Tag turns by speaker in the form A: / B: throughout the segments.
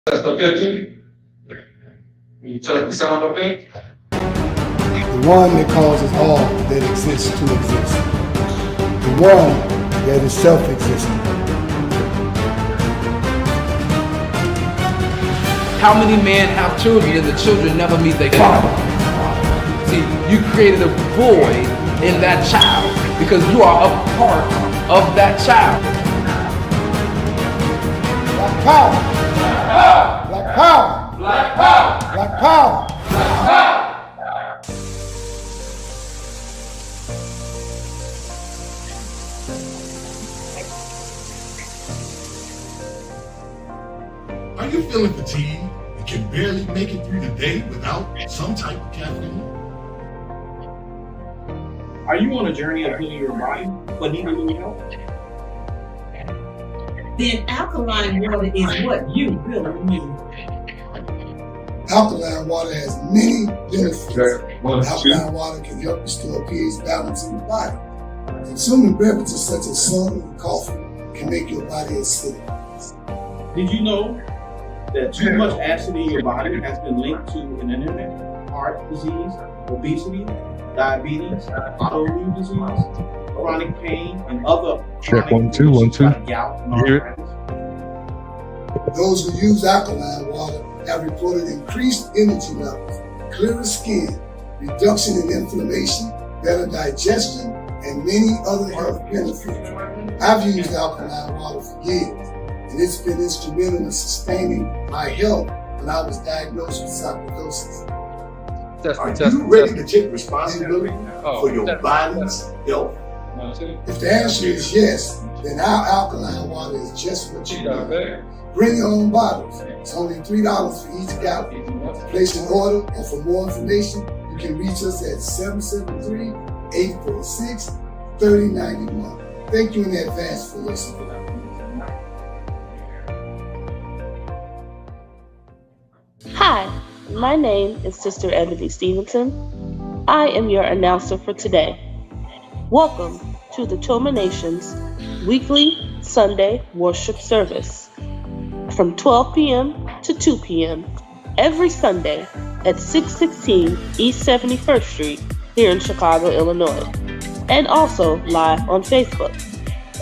A: Test the 15. You check the sound okay?
B: The one that causes all that exists to exist. The one that is self-existent.
C: How many men have children and the children never meet their father? See, you created a void in that child because you are a part of that child.
B: Black power! Black power!
A: Black power!
B: Black power!
A: Black power!
D: Are you feeling fatigued and can barely make it through the day without some type of caffeine?
E: Are you on a journey of healing your body but need a little help?
F: Then alkaline water is what you really need.
B: Alkaline water has many benefits.
A: Okay, 1, 2.
B: Alkaline water can help restore pH balance in the body. Consuming beverages such as soda and coffee can make your body acidic.
E: Did you know that too much acid in your body has been linked to an internet, heart disease, obesity, diabetes, autoimmune disease, chronic pain, and other
G: Check
E: chronic
G: 1 2 1 2.
E: like gout and
G: You hear it?
E: arthritis?
B: Those who use alkaline water have reported increased energy levels, clearer skin, reduction in inflammation, better digestion, and many other health benefits. I've used alkaline water for years, and it's been instrumental in sustaining my health when I was diagnosed with sarcoidosis.
D: Are you ready to take responsibility for your body's health?
A: 1, 2.
B: If the answer is yes, then our alkaline water is just what you
A: She got
B: need.
A: back.
B: Bring your own bottles. It's only $3 for each gallon. Place an order, or for more information, you can reach us at 773-846-3091. Thank you in advance for listening.
H: Hi, my name is Sister Ebony Stevenson. I am your announcer for today. Welcome to the Toma Nation's weekly Sunday worship service from 12 p.m. to 2 p.m. every Sunday at 616 East 71st Street here in Chicago, Illinois, and also live on Facebook.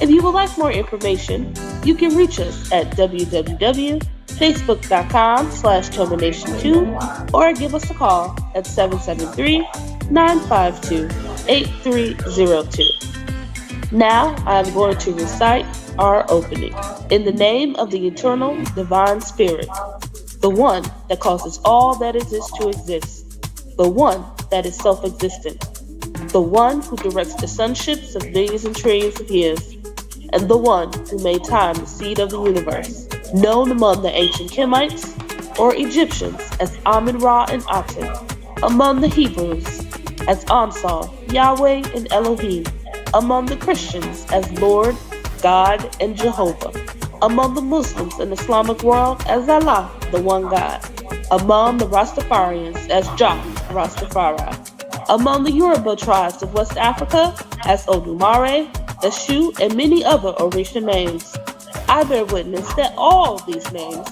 H: If you would like more information, you can reach us at www.facebook.com/TomaNation2 or give us a call at 773-952-8302. Now I am going to recite our opening. In the name of the eternal divine spirit, the one that causes all that exists to exist, the one that is self-existent, the one who directs the sunships of millions and trillions of years, and the one who made time the seed of the universe, known among the ancient Kemites or Egyptians as Amun-Ra and Aten, among the Hebrews as Ansar, Yahweh, and Elohim, among the Christians as Lord, God, and Jehovah, among the Muslims and Islamic world as Allah, the one God, among the Rastafarians as Jah Rastafari, among the Yoruba tribes of West Africa as OMARI, Eshu, and many other Orisha names. I bear witness that all these names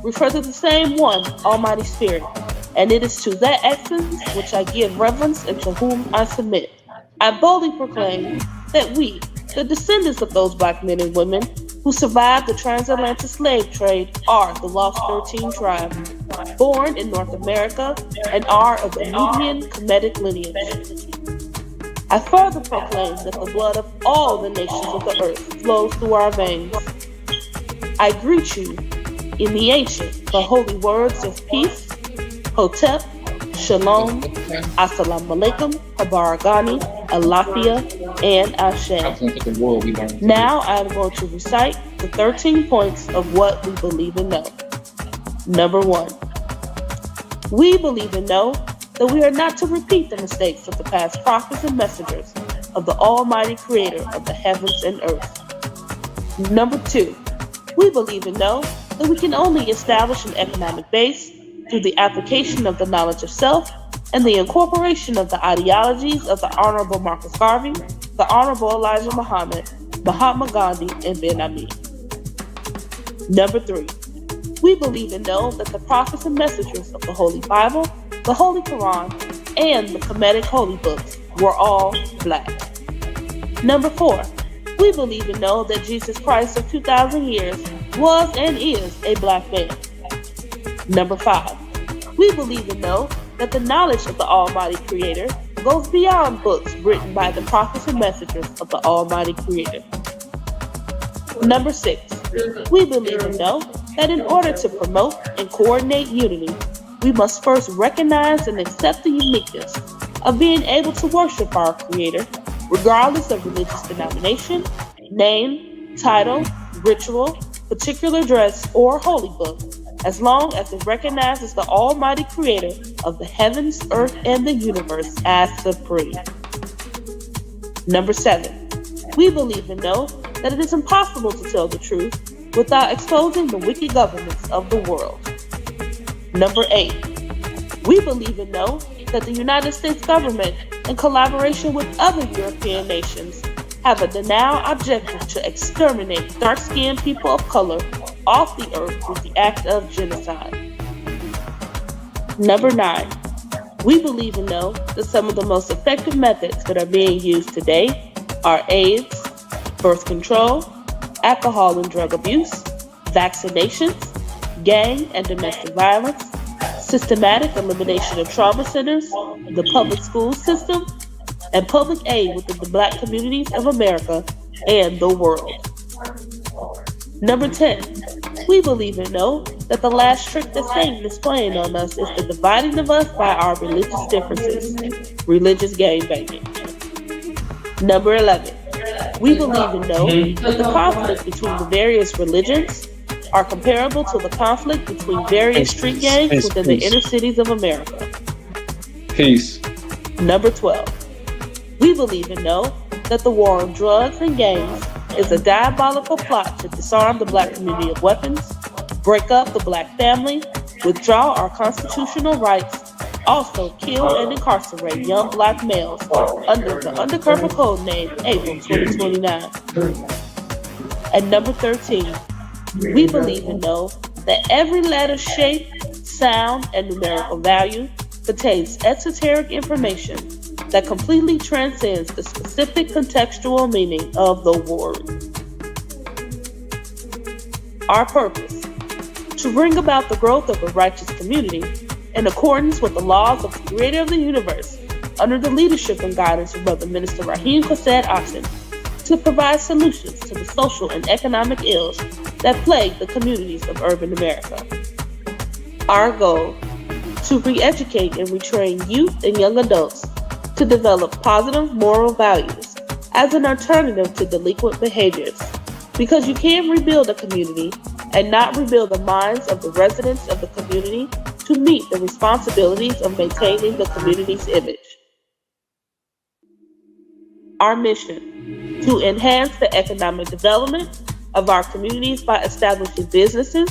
H: refer to the same one Almighty Spirit, and it is to that essence which I give reverence and to whom I submit. I boldly proclaim that we, the descendants of those black men and women who survived the transatlantic slave trade, are the Lost 13 tribe, born in North America, and are of the Nubian Kemetic lineage. I further proclaim that the blood of all the nations of the earth flows through our veins. I greet you in the ancient but holy words of peace, Hotep, Shalom, Assalamu Alaikum, Habaragani, Alafia, and Ashe. Now I am going to recite the 13 points of what we believe and know. Number 1. We believe and know that we are not to repeat the mistakes of the past prophets and messengers of the Almighty Creator of the heavens and earth. Number 2. We believe and know that we can only establish an economic base through the application of the knowledge of self and the incorporation of the ideologies of the Honorable Marcus Garvey, the Honorable Elijah Muhammad, Mahatma Gandhi, and Ben Ami. Number 3. We believe and know that the prophets and messengers of the Holy Bible, the Holy Quran, and the Kemetic Holy Books were all black. Number 4, we believe and know that Jesus Christ of 2,000 years was and is a black man. Number 5, we believe and know that the knowledge of the Almighty Creator goes beyond books written by the prophets and messengers of the Almighty Creator. Number 6, we believe and know that in order to promote and coordinate unity, we must first recognize and accept the uniqueness of being able to worship our Creator, regardless of religious denomination, name, title, ritual, particular dress, or holy book, as long as it recognizes the Almighty Creator of the heavens, earth, and the universe as supreme. Number 7, we believe and know that it is impossible to tell the truth without exposing the wicked governments of the world. Number 8, we believe and know that the United States government, in collaboration with other European nations, have a denial objective to exterminate dark-skinned people of color off the earth with the act of genocide. Number 9, we believe and know that some of the most effective methods that are being used today are AIDS, birth control, alcohol and drug abuse, vaccinations, gang and domestic violence, systematic elimination of trauma centers, the public school system, and public aid within the black communities of America and the world. Number 10, we believe and know that the last trick that Satan is playing on us is the dividing of us by our religious differences, religious gangbanging. Number 11, we believe and know that the conflict between the various religions are comparable to the conflict between various street gangs within the inner cities of America.
A: Peace.
H: Number 12, we believe and know that the war on drugs and gangs is a diabolical plot to disarm the black community of weapons, break up the black family, withdraw our constitutional rights, also kill and incarcerate young black males under the undercover code name April 2029. And number 13, we believe and know that every letter, shape, sound, and numerical value contains esoteric information that completely transcends the specific contextual meaning of the word. Our purpose: to bring about the growth of a righteous community in accordance with the laws of the Creator of the universe, under the leadership and guidance of Brother Minister Raheem Quasad Aten, to provide solutions to the social and economic ills that plague the communities of urban America. Our goal: to re-educate and retrain youth and young adults to develop positive moral values as an alternative to delinquent behaviors, because you can't rebuild a community and not rebuild the minds of the residents of the community to meet the responsibilities of maintaining the community's image. Our mission: to enhance the economic development of our communities by establishing businesses,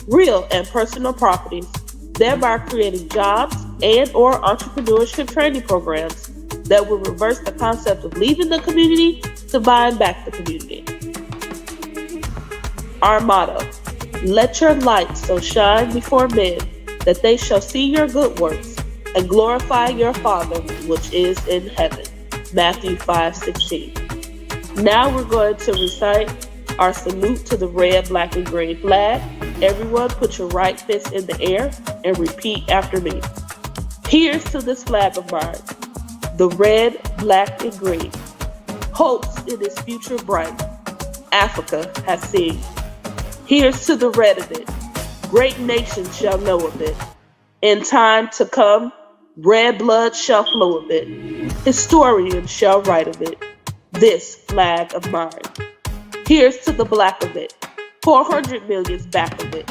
H: real and personal properties, thereby creating jobs and/or entrepreneurship training programs that will reverse the concept of leaving the community to buying back the community. Our motto: let your light so shine before men that they shall see your good works and glorify your Father which is in heaven. Matthew 5:16. Now we're going to recite our salute to the red, black, and green flag. Everyone put your right fist in the air and repeat after me. Here's to this flag of mine, the red, black, and green. Hopes in its future bright, Africa has seen. Here's to the red of it, great nations shall know of it. In time to come, red blood shall flow of it. Historians shall write of it, this flag of mine. Here's to the black of it, 400 million's back of it,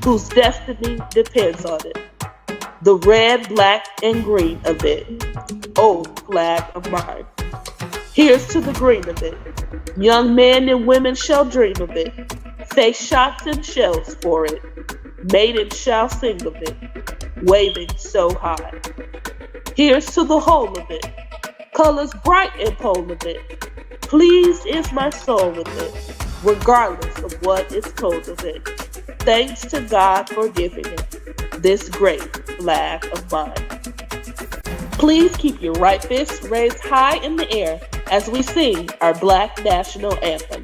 H: whose destiny depends on it. The red, black, and green of it, oh flag of mine. Here's to the green of it, young men and women shall dream of it, face shots and shells for it, maidens shall sing of it, waving so high. Here's to the whole of it, colors bright and pole of it, pleased is my soul with it, regardless of what is told of it. Thanks to God for giving it, this great flag of mine. Please keep your right fist raised high in the air as we sing our Black National Anthem.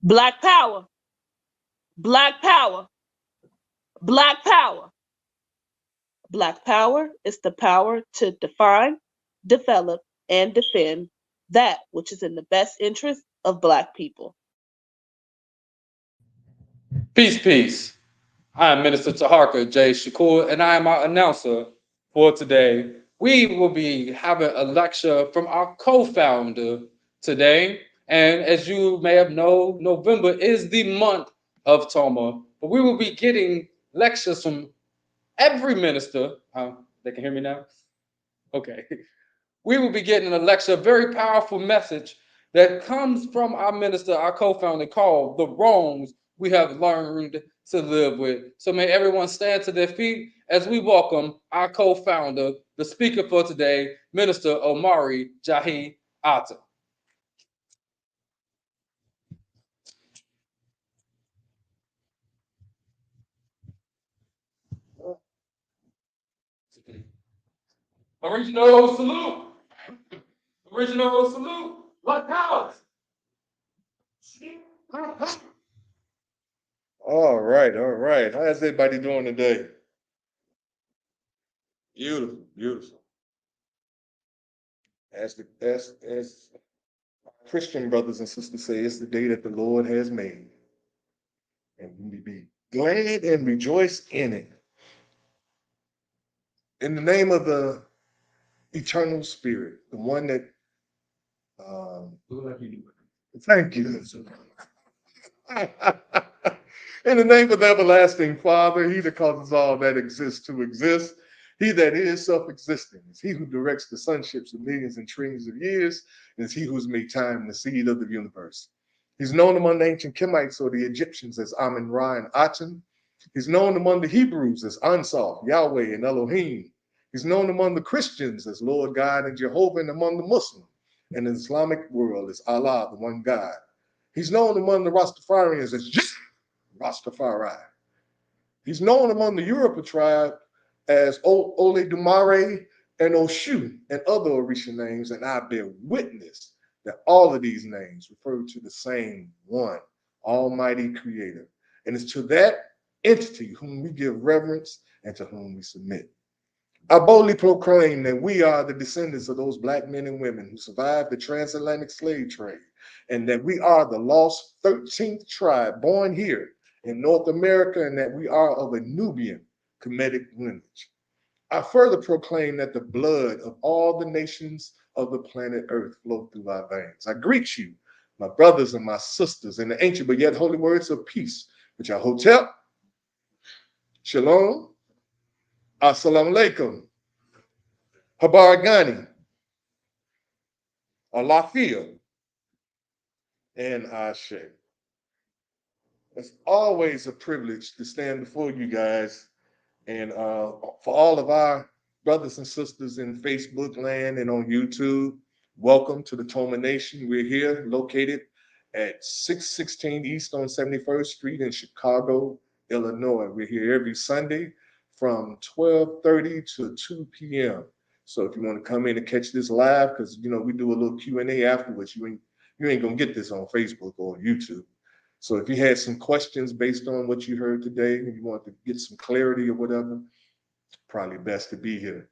H: Black power, black power, black power. Black power is the power to define, develop, and defend that which is in the best interest of Black people.
A: Peace, peace. I am Minister Taharka J. Shakur, and I am our announcer for today. We will be having a lecture from our co-founder today. And as you may have known, November is the month of Toma. But we will be getting lectures from every minister. They can hear me now? Okay. We will be getting a lecture, a very powerful message that comes from our minister, our co-founder, called The Wrongs We Have Learned to Live With. So may everyone stand to their feet as we welcome our co-founder, the speaker for today, Minister OMARI Jahi Atta. Original salute. Original salute. What powers?
G: All right, all right. How's everybody doing today? Beautiful, beautiful. As Christian brothers and sisters say, it's the day that the Lord has made, and we be glad and rejoice in it. In the name of the eternal Spirit, the one that thank you. In the name of the everlasting Father, he that causes all that exists to exist, he that is self-existing, is he who directs the sunships of millions and trillions of years, and is he who has made time the seed of the universe. He's known among the ancient Kemites or the Egyptians as Amun-Ra and Aten. He's known among the Hebrews as Ansaf, Yahweh, and Elohim. He's known among the Christians as Lord God and Jehovah, and among the Muslim and the Islamic world as Allah, the one God. He's known among the Rastafarians as Rastafari. He's known among the Yoruba tribe as Oledumare and Oshu and other Orisha names, and I bear witness that all of these names refer to the same one, Almighty Creator. And it's to that entity whom we give reverence and to whom we submit. I boldly proclaim that we are the descendants of those Black men and women who survived the transatlantic slave trade, and that we are the lost 13th tribe born here in North America, and that we are of a Nubian Kemetic lineage. I further proclaim that the blood of all the nations of the planet Earth flow through our veins. I greet you, my brothers and my sisters, in the ancient but yet holy words of peace, which are Hotep, Shalom, Assalamu alaikum, Habaragani, Alafia, and Ashe. It's always a privilege to stand before you guys, and for all of our brothers and sisters in Facebook land and on YouTube, welcome to the Toma Nation. We're here located at 616 East on 71st Street in Chicago, Illinois. We're here every Sunday from 12:30 to 2 p.m. So if you want to come in and catch this live, because we do a little Q&A afterwards, you ain't gonna get this on Facebook or YouTube. So if you had some questions based on what you heard today and you want to get some clarity or whatever, probably best to be here.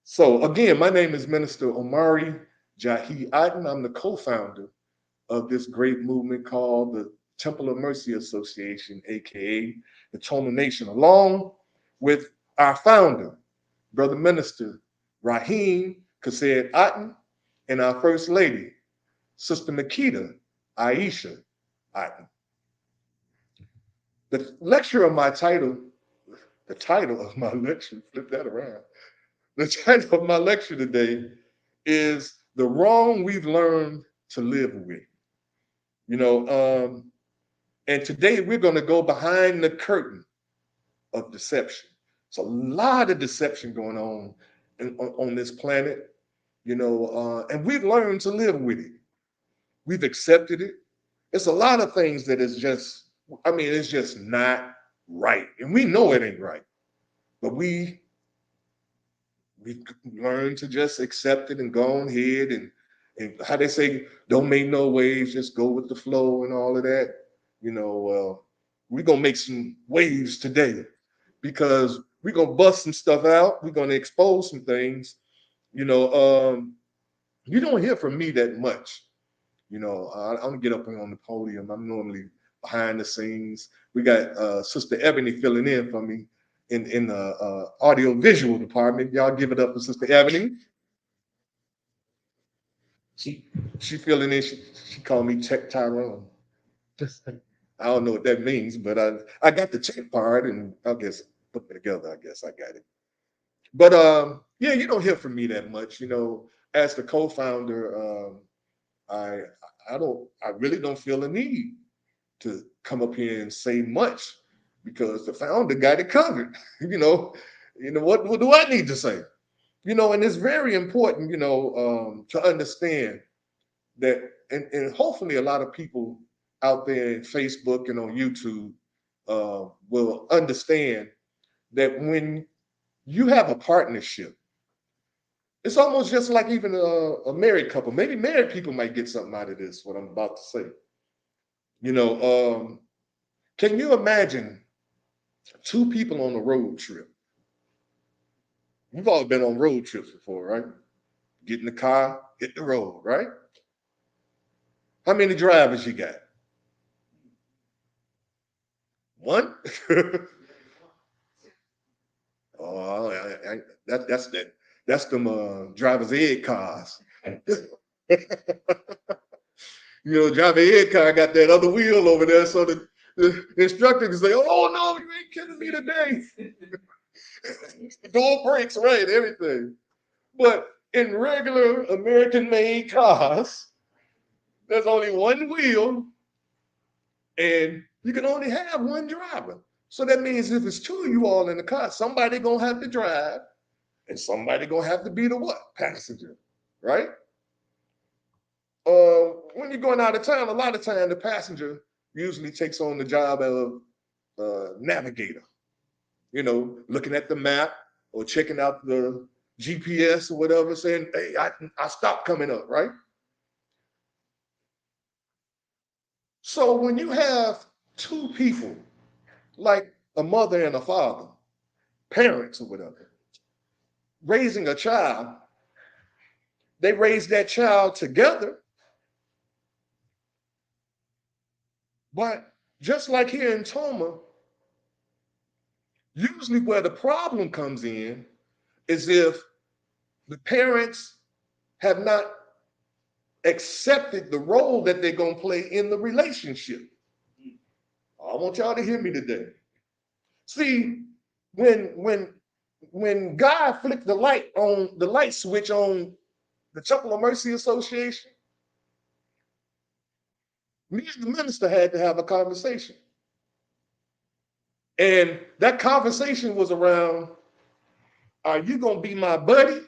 G: So again, my name is Minister OMARI Jahi Aden. I'm the co-founder of this great movement called the Temple of Mercy Association, aka the Toma Nation, along with our founder, Brother Minister Raheem Kased Aten, and our First Lady, Sister Makita Aisha Aten. The lecture of my title, the title of my lecture, flip that around. The title of my lecture today is The Wrong We've Learned to Live With. And today we're going to go behind the curtain of deception. It's a lot of deception going on on this planet, and we've learned to live with it. We've accepted it. It's a lot of things that is just, it's just not right. And we know it ain't right. But we've learned to just accept it and go on ahead and how they say, don't make no waves, just go with the flow and all of that. We're going to make some waves today because we're going to bust some stuff out. We're going to expose some things. You don't hear from me that much. I don't get up on the podium. I'm normally behind the scenes. We got Sister Ebony filling in for me in the audio visual department. Y'all give it up for Sister Ebony. She filling in. She called me Tech Tyrone. I don't know what that means, but I got the tech part, and I guess put it together. I guess I got it. But yeah, you don't hear from me that much. As the co-founder, I really don't feel a need to come up here and say much because the founder got it covered. What do I need to say? And it's very important, to understand that, and hopefully a lot of people out there in Facebook and on YouTube will understand that when you have a partnership, it's almost just like even a married couple. Maybe married people might get something out of this, what I'm about to say. Can you imagine two people on a road trip? You've all been on road trips before, right? Get in the car, hit the road, right? How many drivers you got? One? Oh, that's them driver's ed cars. Driver ed car got that other wheel over there, so the instructor can say, "Oh no, you ain't kidding me today." Door brakes, right? Everything. But in regular American-made cars, there's only one wheel, and you can only have one driver. So that means if it's two of you all in the car, somebody gonna have to drive, and somebody gonna have to be the what? Passenger, right? When you're going out of town, a lot of time the passenger usually takes on the job of navigator. Looking at the map or checking out the GPS or whatever, saying, "Hey, I stopped coming up," right? So when you have two people, like a mother and a father, parents or whatever, raising a child, they raise that child together. But just like here in Toma, usually where the problem comes in is if the parents have not accepted the role that they're going to play in the relationship. I want y'all to hear me today. See, when God flicked the light switch on the Temple of Mercy Association, me and the minister had to have a conversation. And that conversation was around, are you gonna be my buddy?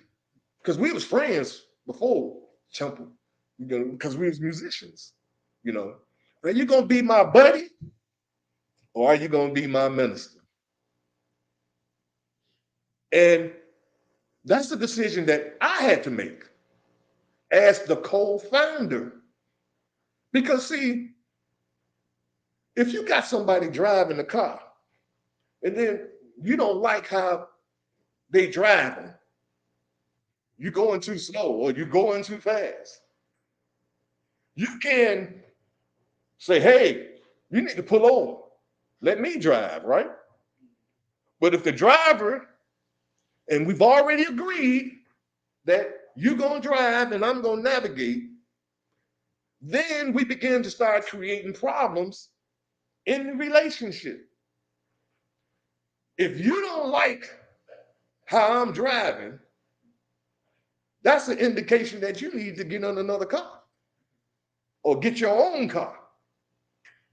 G: Because we was friends before Temple, because we was musicians, Are you gonna be my buddy? or are you going to be my minister? And that's the decision that I had to make as the co-founder. Because see, if you got somebody driving the car and then you don't like how they driving, you're going too slow or you're going too fast, you can say, hey, you need to pull over. Let me drive, right? But if the driver, and we've already agreed that you're going to drive and I'm going to navigate, then we begin to start creating problems in the relationship. If you don't like how I'm driving, that's an indication that you need to get on another car or get your own car.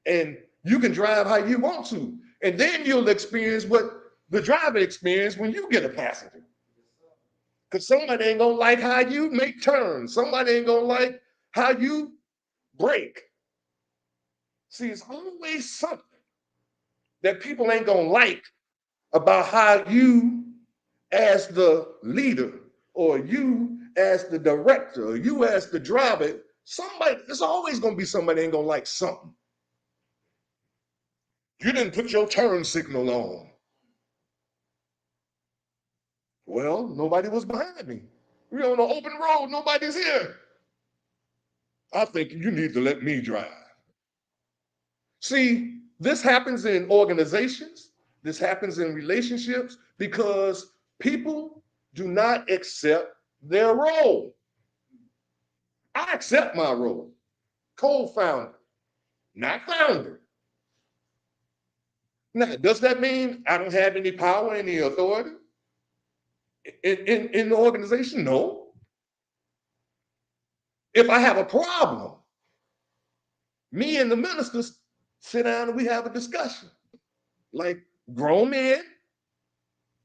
G: And you can drive how you want to. And then you'll experience what the driver experienced when you get a passenger. Because somebody ain't gonna like how you make turns. Somebody ain't gonna like how you brake. See, it's always something that people ain't gonna like about how you, as the leader, or you as the director, or you as the driver, somebody, there's always gonna be somebody ain't gonna like something. You didn't put your turn signal on. Well, nobody was behind me. We're on an open road, nobody's here. I think you need to let me drive. See, this happens in organizations, this happens in relationships because people do not accept their role. I accept my role, co-founder, not founder. Now, does that mean I don't have any power, any authority in the organization? No. If I have a problem, me and the ministers sit down and we have a discussion like grown men,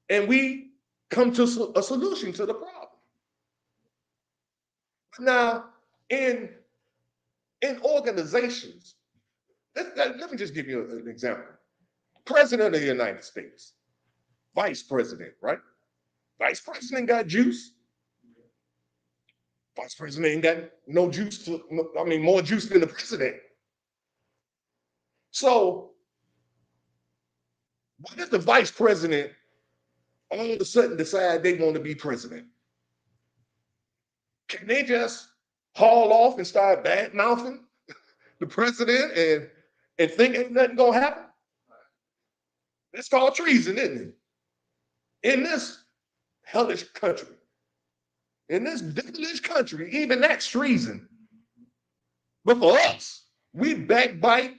G: and we come to a solution to the problem. Now, in organizations, let me just give you an example. President of the United States, vice president, right? Vice president got juice. Vice president ain't got no juice more juice than the president. So, what if the vice president all of a sudden decide they want to be president? Can they just haul off and start bad mouthing the president and think ain't nothing gonna happen? It's called treason, isn't it? In this hellish country, in this devilish country, even that's treason. But for us, we backbite,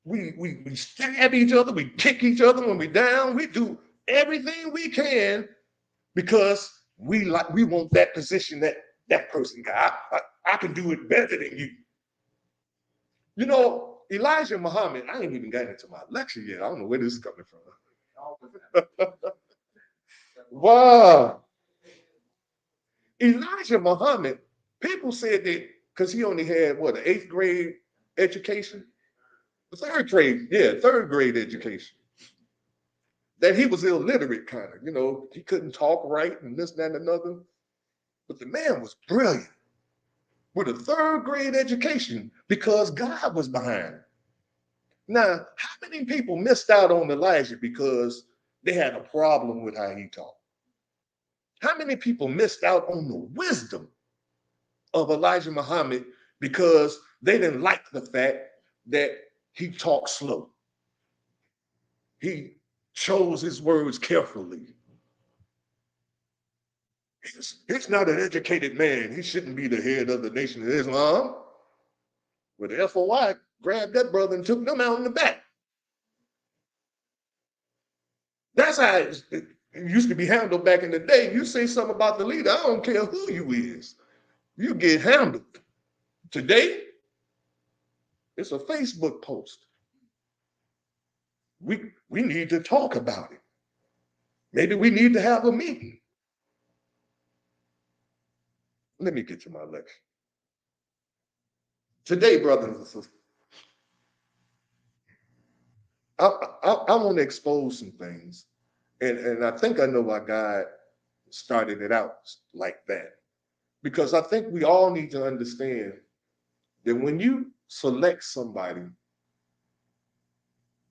G: we stab each other, we kick each other when we're down, we do everything we can because we want that position that person got. I can do it better than you. You know, Elijah Muhammad, I ain't even got into my lecture yet. I don't know where this is coming from. Wow. Elijah Muhammad, people said that because he only had what, an 8th grade education? Third grade education. That he was illiterate, kind of, he couldn't talk right and this, that, and another. But the man was brilliant with a 3rd grade education because God was behind him. Now, how many people missed out on Elijah because they had a problem with how he talked? How many people missed out on the wisdom of Elijah Muhammad because they didn't like the fact that he talked slow? He chose his words carefully. He's not an educated man. He shouldn't be the head of the Nation of Islam. But the FOI grabbed that brother and took them out in the back. That's how it used to be handled back in the day. You say something about the leader, I don't care who you is. You get handled. Today, it's a Facebook post. We need to talk about it. Maybe we need to have a meeting. Let me get to my lecture. Today, brothers and sisters, I want to expose some things, and I think I know why God started it out like that. Because I think we all need to understand that when you select somebody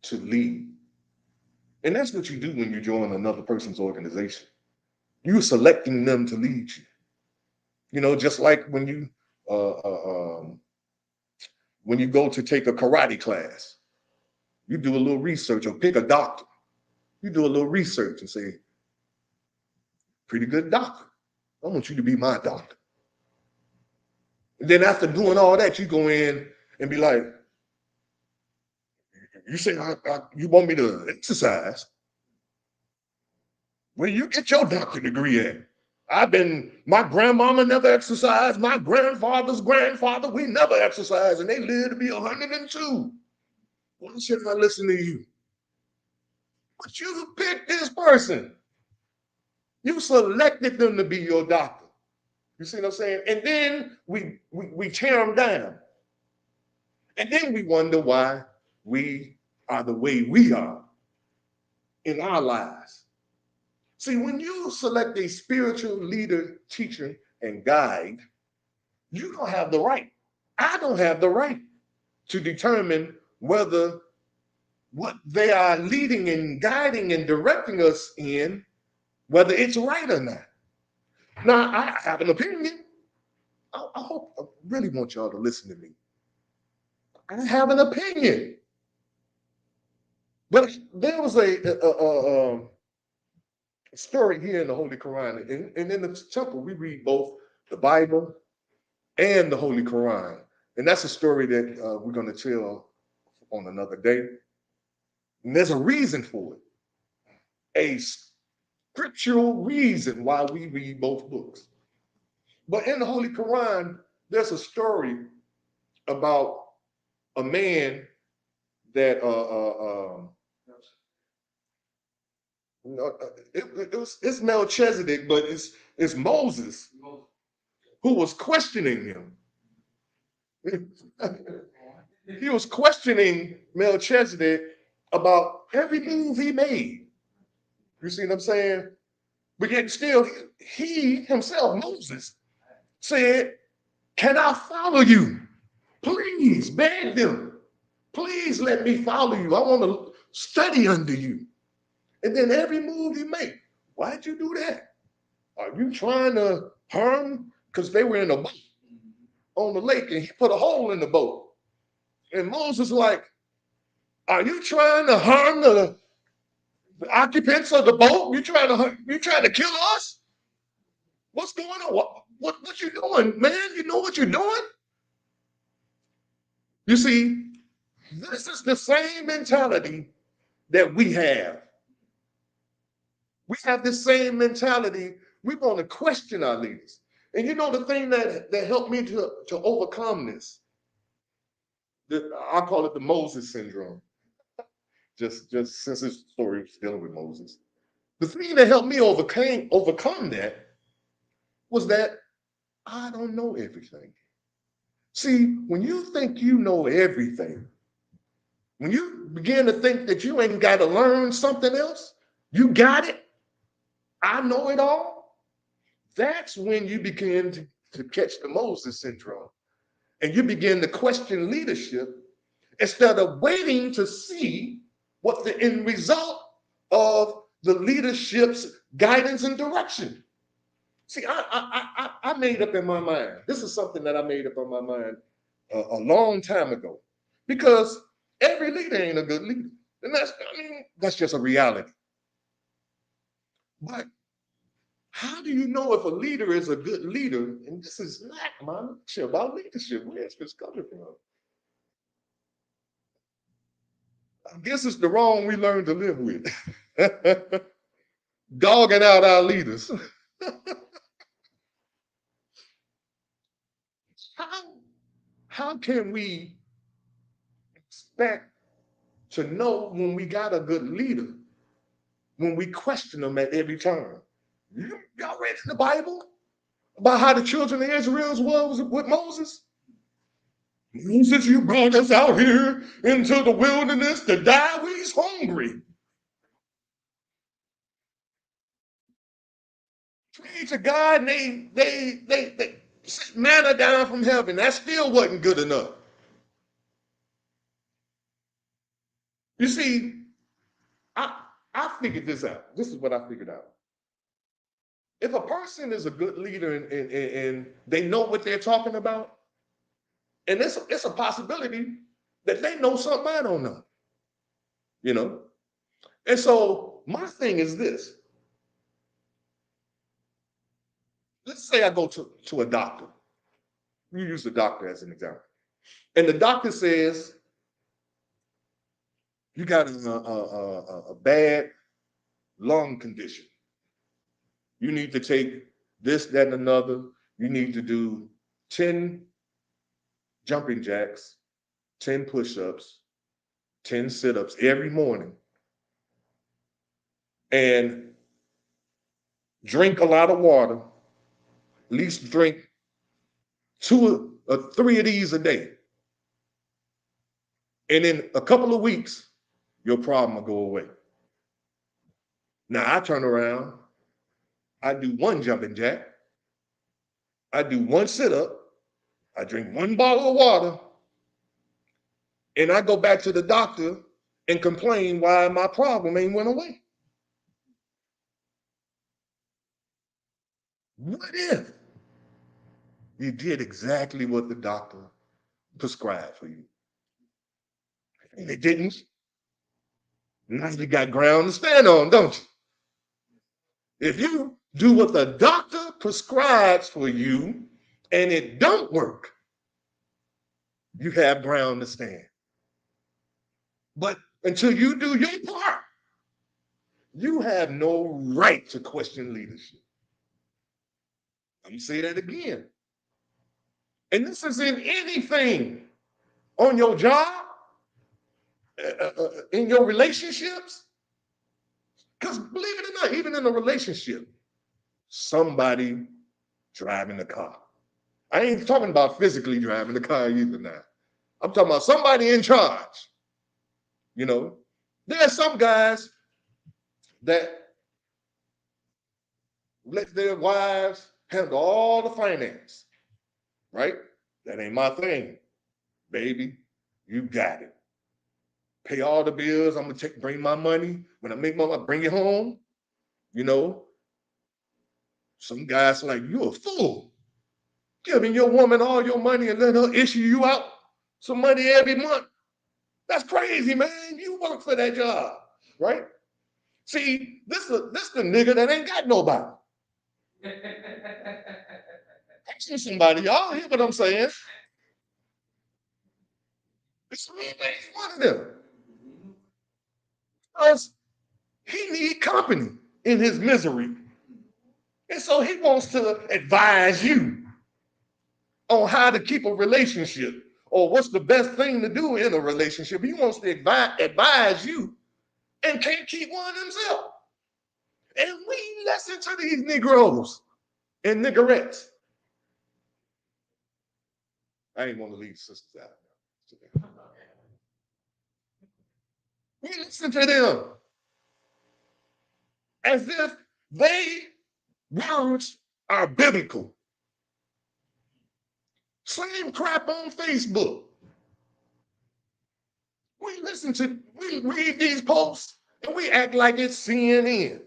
G: to lead, and that's what you do when you join another person's organization, you're selecting them to lead you. You know, just like uh, uh, um, when you go to take a karate class, you do a little research or pick a doctor. You do a little research and say, pretty good doctor. I want you to be my doctor. And then after doing all that, you go in and be like, you say, you want me to exercise? Where you get your doctorate degree at? My grandmama never exercised. My grandfather's grandfather, we never exercised, and they lived to be 102. Why should I listen to you? But you picked this person. You selected them to be your doctor. You see what I'm saying? And then we tear them down. And then we wonder why we are the way we are in our lives. See, when you select a spiritual leader, teacher, and guide, you don't have the right. I don't have the right to determine whether what they are leading and guiding and directing us in, whether it's right or not. Now, I have an opinion. I really want y'all to listen to me. I have an opinion. But there was a story here in the Holy Quran. And in the temple, we read both the Bible and the Holy Quran. And that's a story that we're going to tell on another day. And there's a reason for it, a scriptural reason why we read both books. But in the Holy Quran, there's a story about a man that it's Melchizedek, but it's Moses who was questioning him. He was questioning Melchizedek about every move he made. You see what I'm saying? But yet still, he himself, Moses, said, "Can I follow you? Please, beg them. Please let me follow you. I want to study under you." And then every move you make, why'd you do that? Are you trying to harm? Because they were in a boat on the lake and he put a hole in the boat. And Moses like, are you trying to harm the occupants of the boat? You trying to kill us? What's going on? What you doing, man? You know what you're doing? You see, this is the same mentality that we have. We have this same mentality. We want to question our leaders. And you know the thing that helped me to overcome this, I call it the Moses syndrome. Just since this story is dealing with Moses. The thing that helped me overcome that was that I don't know everything. See, when you think you know everything, when you begin to think that you ain't got to learn something else, you got it, I know it all, that's when you begin to catch the Moses syndrome. And you begin to question leadership instead of waiting to see what the end result of the leadership's guidance and direction. See, I made up in my mind. This is something that I made up in my mind a long time ago, because every leader ain't a good leader, and that's just a reality. But how do you know if a leader is a good leader? And this is not my lecture about leadership. Where's this coming from? I guess it's the wrong we learned to live with. Dogging out our leaders. How can we expect to know when we got a good leader when we question them at every turn? Y'all read in the Bible about how the children of Israel was with Moses? Moses, you brought us out here into the wilderness to die. We's hungry. Pray to God, and they sent manna down from heaven. That still wasn't good enough. You see, I figured this out. This is what I figured out. If a person is a good leader and they know what they're talking about, and it's a possibility that they know something I don't know, you know? And so my thing is this. Let's say I go to a doctor. You use the doctor as an example. And the doctor says, you got a bad lung condition. You need to take this, that, and another. You need to do 10 jumping jacks, 10 push-ups, 10 sit-ups every morning, and drink a lot of water. At least drink 2 or 3 of these a day. And in a couple of weeks, your problem will go away. Now I turn around, I do 1 jumping jack, I do 1 sit-up, I drink 1 bottle of water, and I go back to the doctor and complain why my problem ain't went away. What if you did exactly what the doctor prescribed for you? And it didn't. Now you got ground to stand on, don't you? If you do what the doctor prescribes for you and it don't work, you have ground to stand. But until you do your part, you have no right to question leadership. I'm gonna say that again. And this is in anything, on your job, in your relationships. Because believe it or not, even in a relationship, somebody driving the car. I ain't talking about physically driving the car either now. I'm talking about somebody in charge. You know, there are some guys that let their wives handle all the finance, right? That ain't my thing, baby. You got it. Pay all the bills. I'm gonna bring my money. When I make my money, bring it home. You know, some guys are like, you a fool. Giving your woman all your money and let her issue you out some money every month. That's crazy, man. You work for that job, right? See, this the nigga that ain't got nobody. Asking somebody, y'all hear what I'm saying? It's me, man. He's one of them. Because he need company in his misery. And so he wants to advise you on how to keep a relationship or what's the best thing to do in a relationship. He wants to advise you and can't keep one himself. And we listen to these Negroes and niggerettes. I ain't want to leave sisters out. We listen to them as if they words are biblical. Same crap on Facebook. We read these posts and we act like it's CNN.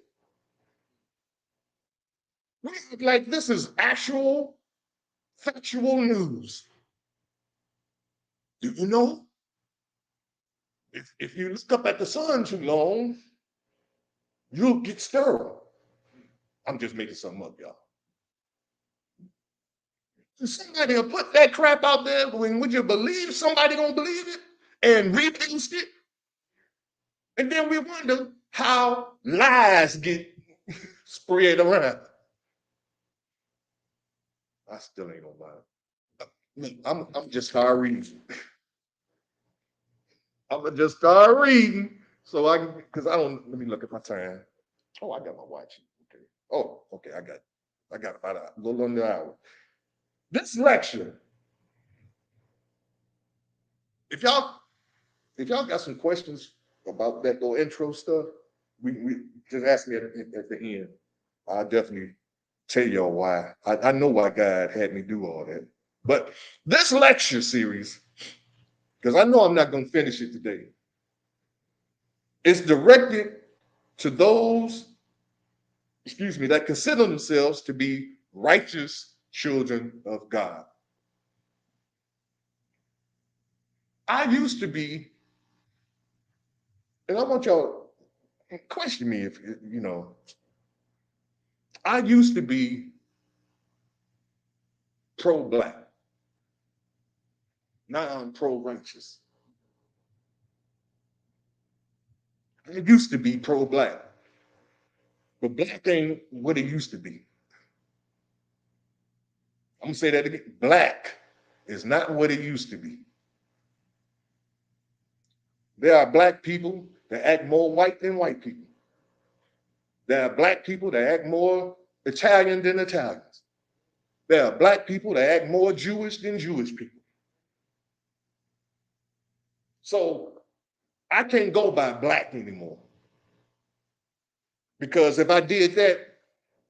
G: We act like this is actual factual news. Do you know? If you look up at the sun too long, you'll get sterile. I'm just making something up, y'all. Somebody will put that crap out there, would you believe somebody gonna believe it and repost it? And then we wonder how lies get spread around. I still ain't gonna lie. I'm just start reading. I'm gonna just start reading so I can, because I don't. Let me look at my time. Oh, I got my watch. Okay. Oh, okay. I got about a little under an hour. This lecture If y'all got some questions about that little intro stuff, we just ask me at the end. I'll definitely tell y'all why. I know why God had me do all that. But this lecture series, because I know I'm not going to finish it today, it's directed to those, that consider themselves to be righteous children of God. I used to be, and I want y'all to question me if I used to be pro-black. Now I'm pro-righteous. I used to be pro-black, but black ain't what it used to be. I'm gonna say that again. Black is not what it used to be. There are black people that act more white than white people. There are black people that act more Italian than Italians. There are black people that act more Jewish than Jewish people. So I can't go by black anymore. Because if I did that,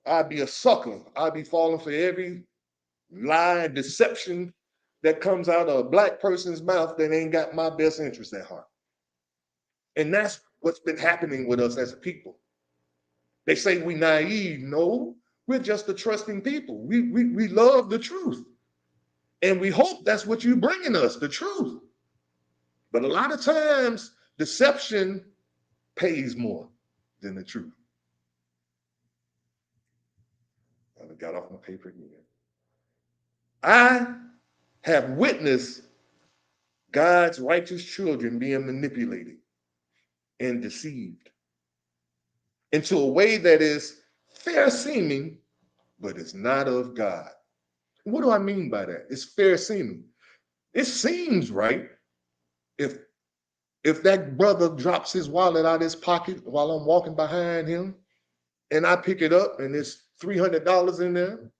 G: I'd be a sucker. I'd be falling for every lie and deception that comes out of a black person's mouth that ain't got my best interest at heart. And that's what's been happening with us as a people. They say we naive. No, we're just a trusting people. We love the truth. And we hope that's what you're bringing us, the truth. But a lot of times, deception pays more than the truth. I got off my paper again. I have witnessed God's righteous children being manipulated and deceived into a way that is fair seeming, but it's not of God. What do I mean by that? It's fair seeming. It seems right if that brother drops his wallet out of his pocket while I'm walking behind him and I pick it up and there's $300 in there.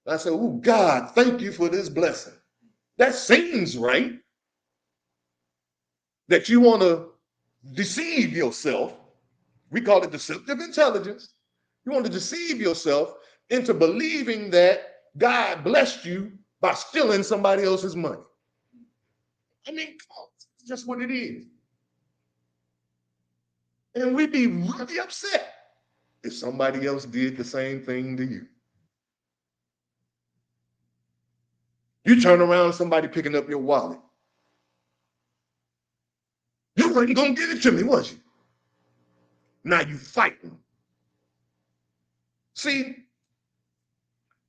G: I say, oh, God, thank you for this blessing. That seems right. That you want to deceive yourself. We call it deceptive intelligence. You want to deceive yourself into believing that God blessed you by stealing somebody else's money. I mean, it's just what it is. And we'd be really upset if somebody else did the same thing to you. You turn around, somebody picking up your wallet. You weren't gonna give it to me, was you? Now you fighting. See,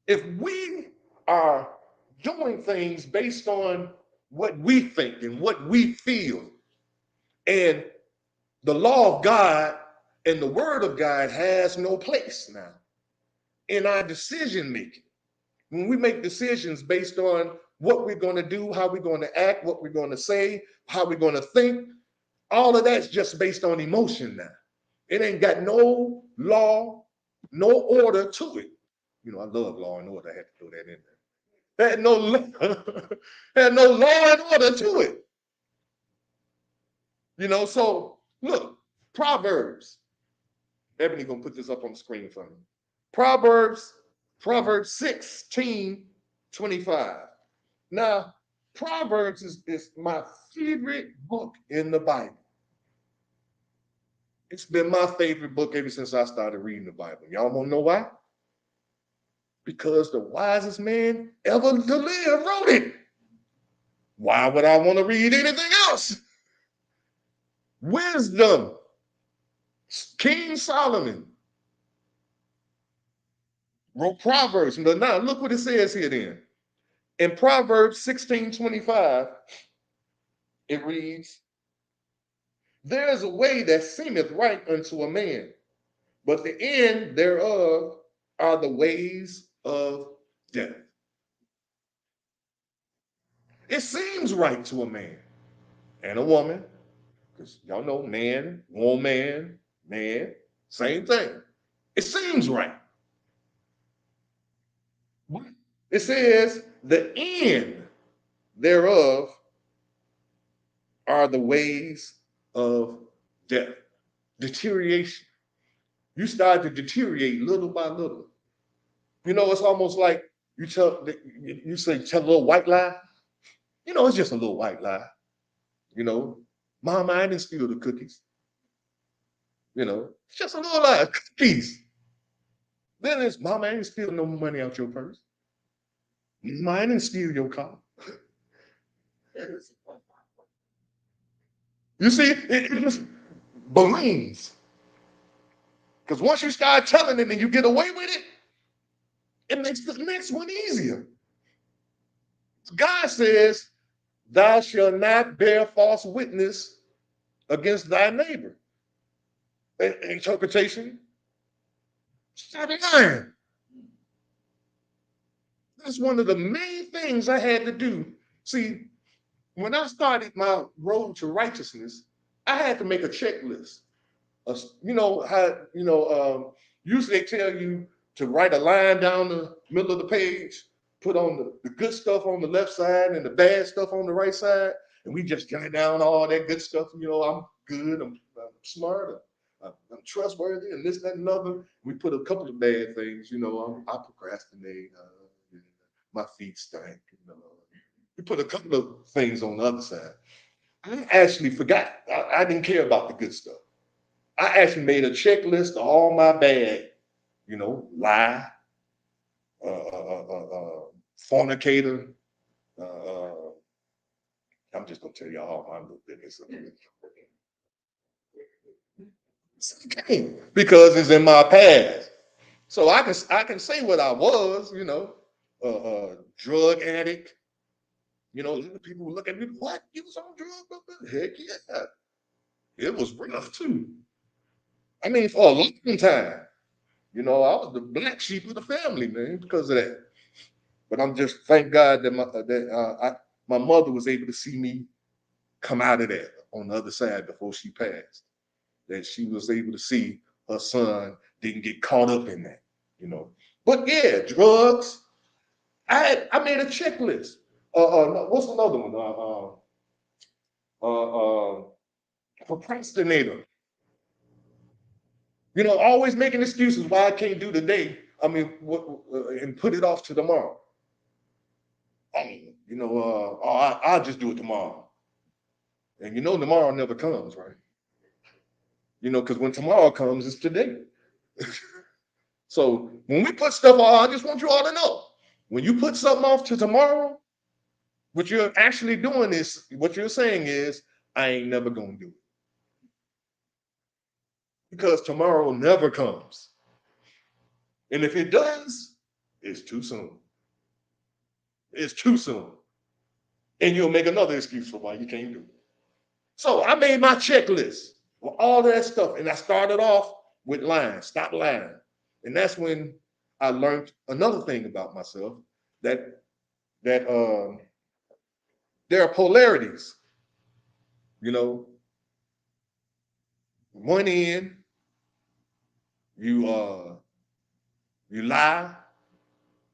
G: if we are doing things based on what we think and what we feel, and the law of God and the word of God has no place now in our decision making. When we make decisions based on what we're going to do, how we're going to act, what we're going to say, how we're going to think, all of that's just based on emotion now. It ain't got no law, no order to it. You know, I love law and order. I had to throw that in there. Had no had no law and order to it. You know, so look, Proverbs. Ebony gonna put this up on the screen for me. Proverbs 16:25. Now, Proverbs is my favorite book in the Bible. It's been my favorite book ever since I started reading the Bible. Y'all wanna know why? Because the wisest man ever to live wrote it. Why would I want to read anything else? Wisdom. King Solomon wrote Proverbs. Now look what it says here then. In Proverbs 16:25, it reads, there is a way that seemeth right unto a man, but the end thereof are the ways of death. It seems right to a man and a woman, because y'all know man, woman, man, same thing. It seems right. It says the end thereof are the ways of death, deterioration. You start to deteriorate little by little. You know, it's almost like you say tell a little white lie. You know, it's just a little white lie. You know, Mama, I didn't steal the cookies. You know, it's just a little lie, cookies. Then it's Mama, I didn't steal no money out your purse. Mama, I didn't steal your car. You see, it just balloons. Because once you start telling it and you get away with it, it makes the next one easier. God says, thou shalt not bear false witness against thy neighbor. Interpretation, stop lying. That's one of the main things I had to do. See, when I started my road to righteousness, I had to make a checklist. You know how usually they tell you to write a line down the middle of the page, put on the good stuff on the left side and the bad stuff on the right side, and we just jot down all that good stuff. You know, I'm good, I'm smart, I'm trustworthy, and this, that, and another. We put a couple of bad things. You know, I procrastinate, my feet stink. You know, we put a couple of things on the other side. I actually forgot. I didn't care about the good stuff. I actually made a checklist of all my bad, you know, lie, fornicator. I'm just gonna tell you all my little business. It's okay because it's in my past. So I can say what I was, you know, drug addict. You know, people look at me, what? You was on drugs? Heck yeah. It was rough too. I mean, for a long time. You know, I was the black sheep of the family, man, because of that. But I'm just thank God that my mother was able to see me come out of that on the other side before she passed. That she was able to see her son didn't get caught up in that, you know. But yeah, drugs. I made a checklist. What's another one? Procrastinator. You know, always making excuses why I can't do today. I mean, and put it off to tomorrow. You know, I'll just do it tomorrow. And you know, tomorrow never comes, right? You know, because when tomorrow comes, it's today. So when we put stuff on, I just want you all to know, when you put something off to tomorrow, what you're actually doing is, what you're saying is, I ain't never gonna do it. Because tomorrow never comes. And if it does, it's too soon. It's too soon. And you'll make another excuse for why you can't do it. So I made my checklist with all that stuff. And I started off with lying, stop lying. And that's when I learned another thing about myself, that there are polarities. You know, one end, you lie,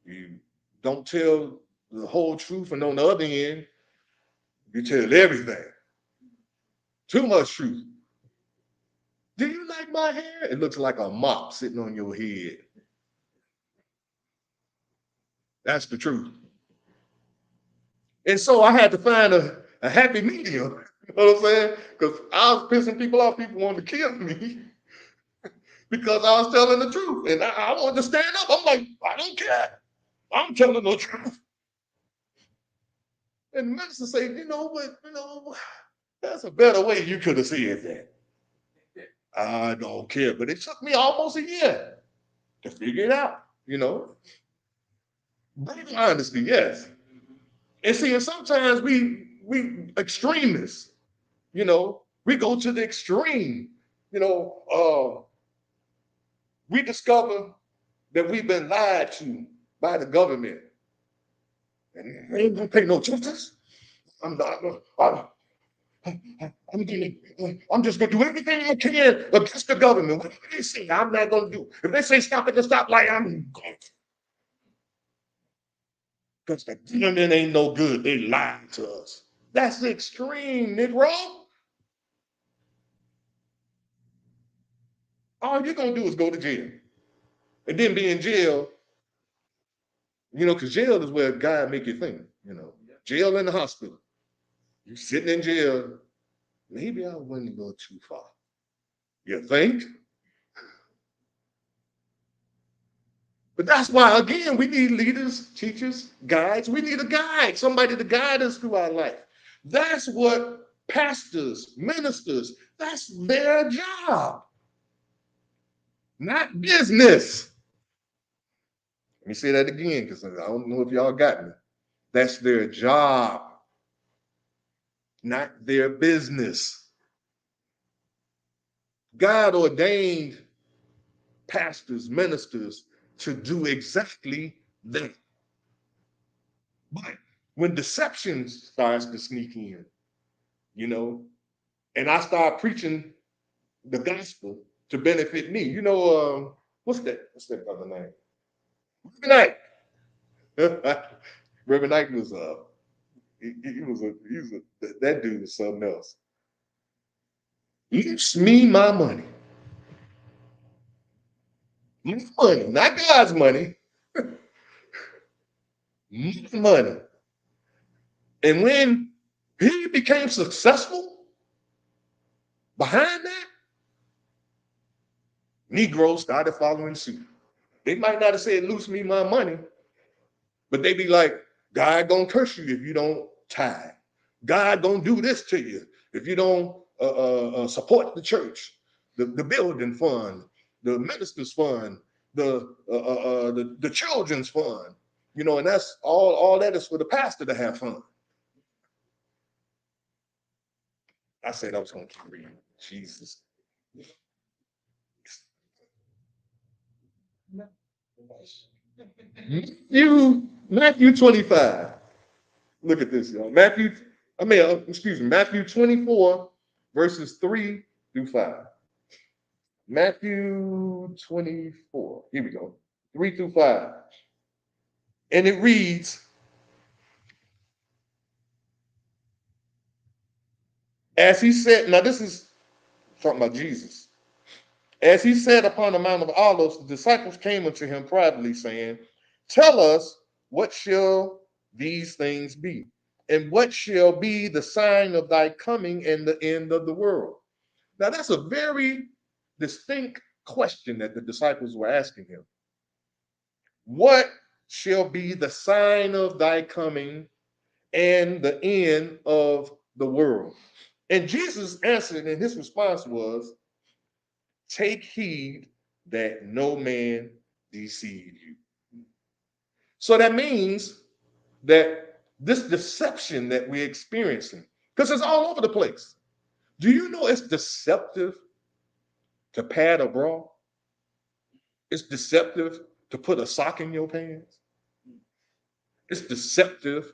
G: you don't tell the whole truth, and on the other end, you tell everything. Too much truth. Do you like my hair? It looks like a mop sitting on your head. That's the truth. And so I had to find a happy medium. You know what I'm saying? Because I was pissing people off. People wanted to kill me because I was telling the truth. And I wanted to stand up. I'm like, I don't care. I'm telling the truth. And the minister said, that's a better way you could have said that. I don't care. But it took me almost a year to figure it out, you know. Brutal honesty, yes. And see, and sometimes we extremists, you know, we go to the extreme, you know. We discover that we've been lied to by the government, and they ain't gonna pay no justice. I'm not. I'm just gonna do everything I can against the government. Whatever they say, I'm not gonna do. If they say stop at the stoplight, I'm going to. Because the government ain't no good. They lied to us. That's extreme, Negro. All you're gonna do is go to jail. And then be in jail, because jail is where God make you think. Jail and the hospital. You sitting in jail, maybe I went a little too far. You think? But that's why, again, we need leaders, teachers, guides. We need a guide, somebody to guide us through our life. That's what pastors, ministers, that's their job, not business. Let me say that again, because I don't know if y'all got me. That's their job, not their business. God ordained pastors, ministers to do exactly that. But when deception starts to sneak in, and I start preaching the gospel to benefit me, what's that brother name? Reverend Knight. Reverend Knight was that dude was something else. Leaves me my money. My money, not God's money. My money. And when he became successful behind that, Negroes started following suit. They might not have said, "Loose me my money," but they be like, "God gonna curse you if you don't tithe. God gonna do this to you if you don't support the church, the building fund, the ministers fund, the children's fund." And that's all that is for the pastor to have fun. I said I was gonna keep reading. Jesus. Matthew 25. Look at this, y'all. Matthew 24, verses 3 through 5. Matthew 24. Here we go. 3 through 5. And it reads, as he said, now this is talking about Jesus. As he sat upon the Mount of Olives, the disciples came unto him privately, saying, "Tell us, what shall these things be? And what shall be the sign of thy coming and the end of the world?" Now, that's a very distinct question that the disciples were asking him. What shall be the sign of thy coming and the end of the world? And Jesus answered, and his response was, "Take heed that no man deceive you." So that means that this deception that we're experiencing, because it's all over the place. Do you know it's deceptive to pad a bra? It's deceptive to put a sock in your pants. It's deceptive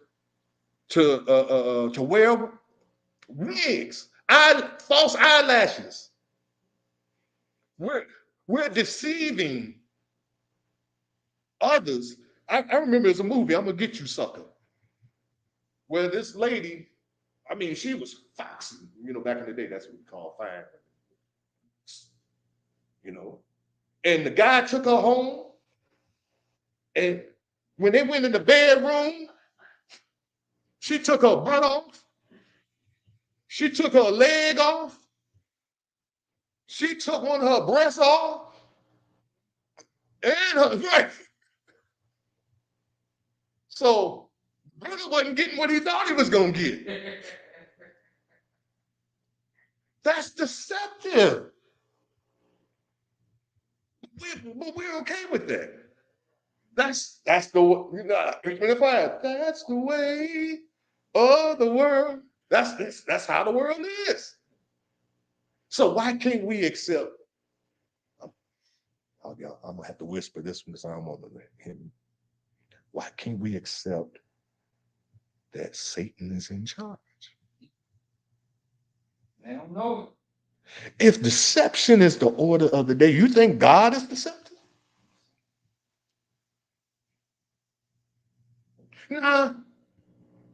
G: to wear wigs, false eyelashes. We're deceiving others. I remember there's a movie, "I'm Gonna Get You, Sucker," where this lady, she was foxy. Back in the day, that's what we call fine. And the guy took her home, and when they went in the bedroom, she took her butt off, she took her leg off, she took one of her breasts off, and her right. So brother wasn't getting what he thought he was gonna get. That's deceptive. But we're okay with that. That's that's the way of the world. That's how the world is. So why can't we accept? I'm gonna have to whisper this one because I don't want to let him. Why can't we accept that Satan is in charge?
A: They don't know.
G: If deception is the order of the day, you think God is deceptive? Nah.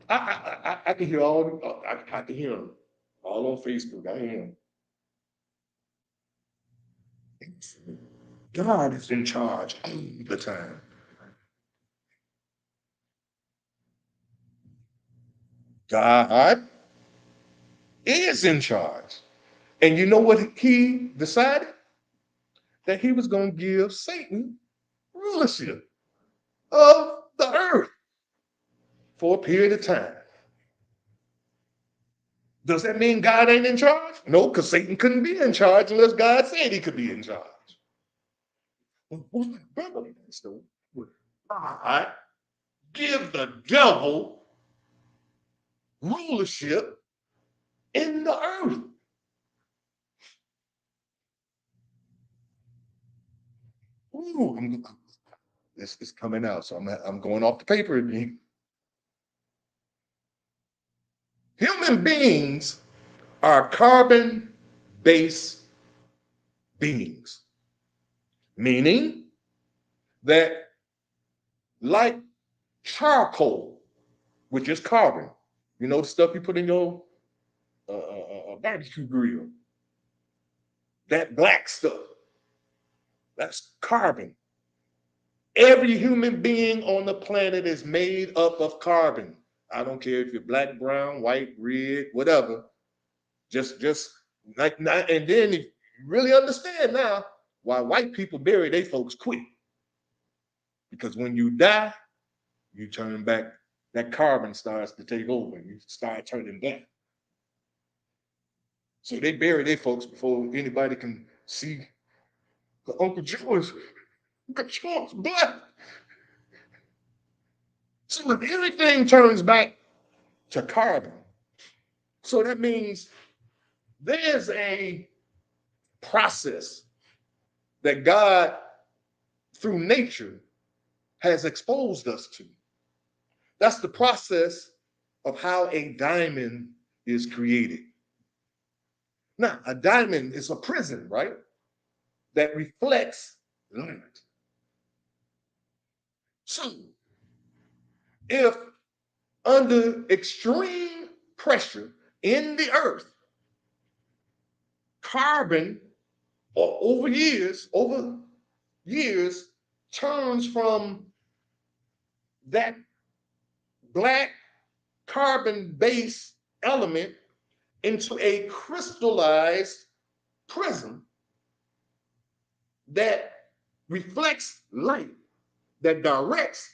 G: I can hear all, I can hear them all on Facebook. I hear them. God is in charge all the time. God is in charge. And you know what he decided? That he was going to give Satan rulership of the earth for a period of time. Does that mean God ain't in charge? No, because Satan couldn't be in charge unless God said he could be in charge. God give the devil rulership in the earth. Ooh, this is coming out, so I'm going off the paper again. Human beings are carbon-based beings, meaning that like charcoal, which is carbon, you know the stuff you put in your barbecue grill, that black stuff, that's carbon. Every human being on the planet is made up of carbon. I don't care if you're black, brown, white, red, whatever. Just like, and then you really understand now why white people bury their folks quick. Because when you die, you turn back, that carbon starts to take over and you start turning back. So they bury their folks before anybody can see Uncle George black. So if everything turns back to carbon, so that means there's a process that God, through nature, has exposed us to. That's the process of how a diamond is created. Now, a diamond is a prism, right? That reflects light. So, if under extreme pressure in the earth, carbon or over years turns from that black carbon-based element into a crystallized prism that reflects light, that directs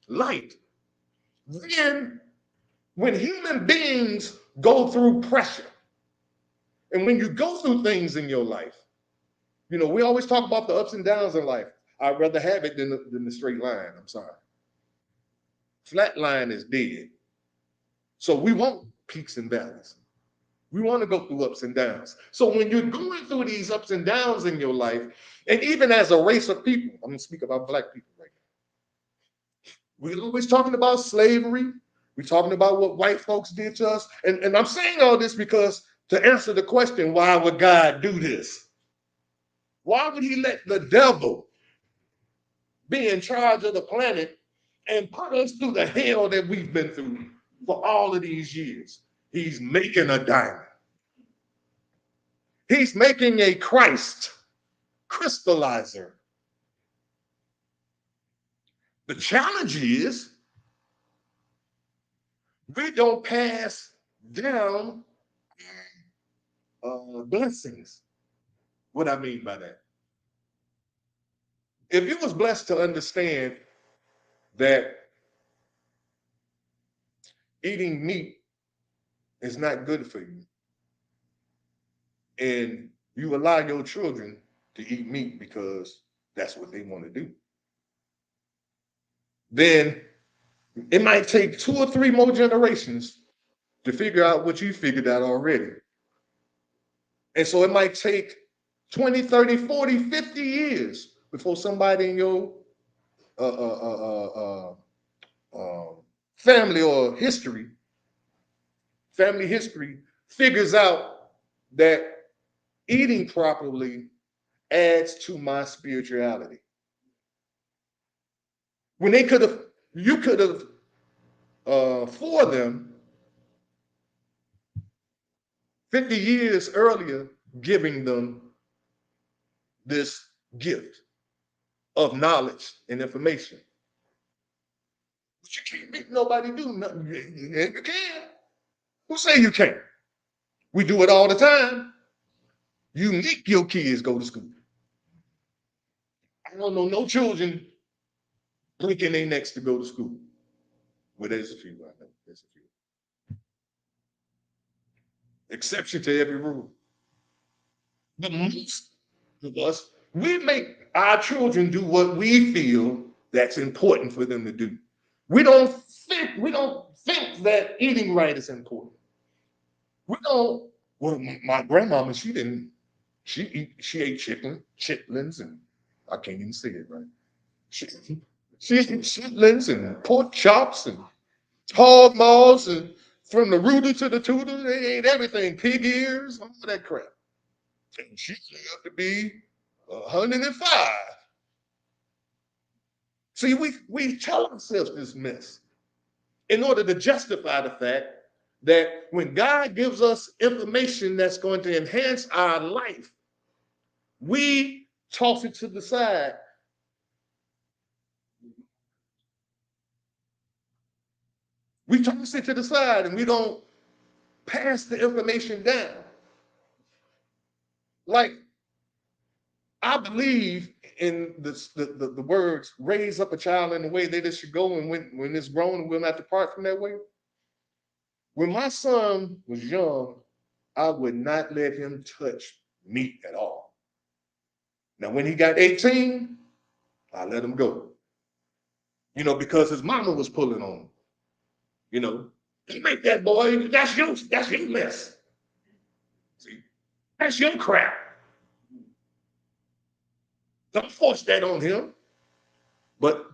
G: light. Then, when human beings go through pressure, and when you go through things in your life, you know, we always talk about the ups and downs in life. I'd rather have it than the straight line. I'm sorry. Flat line is dead. So we want peaks and valleys. We want to go through ups and downs. So when you're going through these ups and downs in your life, and even as a race of people, I'm going to speak about black people right now. We're always talking about slavery. We're talking about what white folks did to us. And I'm saying all this because to answer the question, why would God do this? Why would he let the devil be in charge of the planet and put us through the hell that we've been through for all of these years? He's making a diamond. He's making a Christ crystallizer. The challenge is we don't pass down blessings. What I mean by that? If you was blessed to understand that eating meat is not good for you, and you allow your children to eat meat because that's what they want to do, then it might take 2 or 3 more generations to figure out what you figured out already. And so it might take 20, 30, 40, 50 years before somebody in your family or family history figures out that eating properly adds to my spirituality. When you could have for them 50 years earlier, giving them this gift of knowledge and information. But you can't make nobody do nothing. You can. Who say you can't? We do it all the time. You make your kids go to school. I don't know no children breaking their necks to go to school. Well, there's a few. I know there's a few. Exception to every rule. But most of us, we make our children do what we feel that's important for them to do. We don't think that eating right is important. We don't. Well, my grandmama, she didn't. She ate chitlins, and I can't even say it right. She, she ate chitlins and pork chops and hog maws and from the rooter to the tooter, they ate everything, pig ears, all that crap. And she lived to be 105. See, we tell ourselves this mess in order to justify the fact that when God gives us information that's going to enhance our life, we toss it to the side. We toss it to the side and we don't pass the information down. Like, I believe in the words, raise up a child in the way that it should go, and when it's grown, we'll not depart from that way. When my son was young, I would not let him touch meat at all. Now, when he got 18, I let him go. Because his mama was pulling on him. You make that boy, that's your mess. See, that's your crap. Don't force that on him. But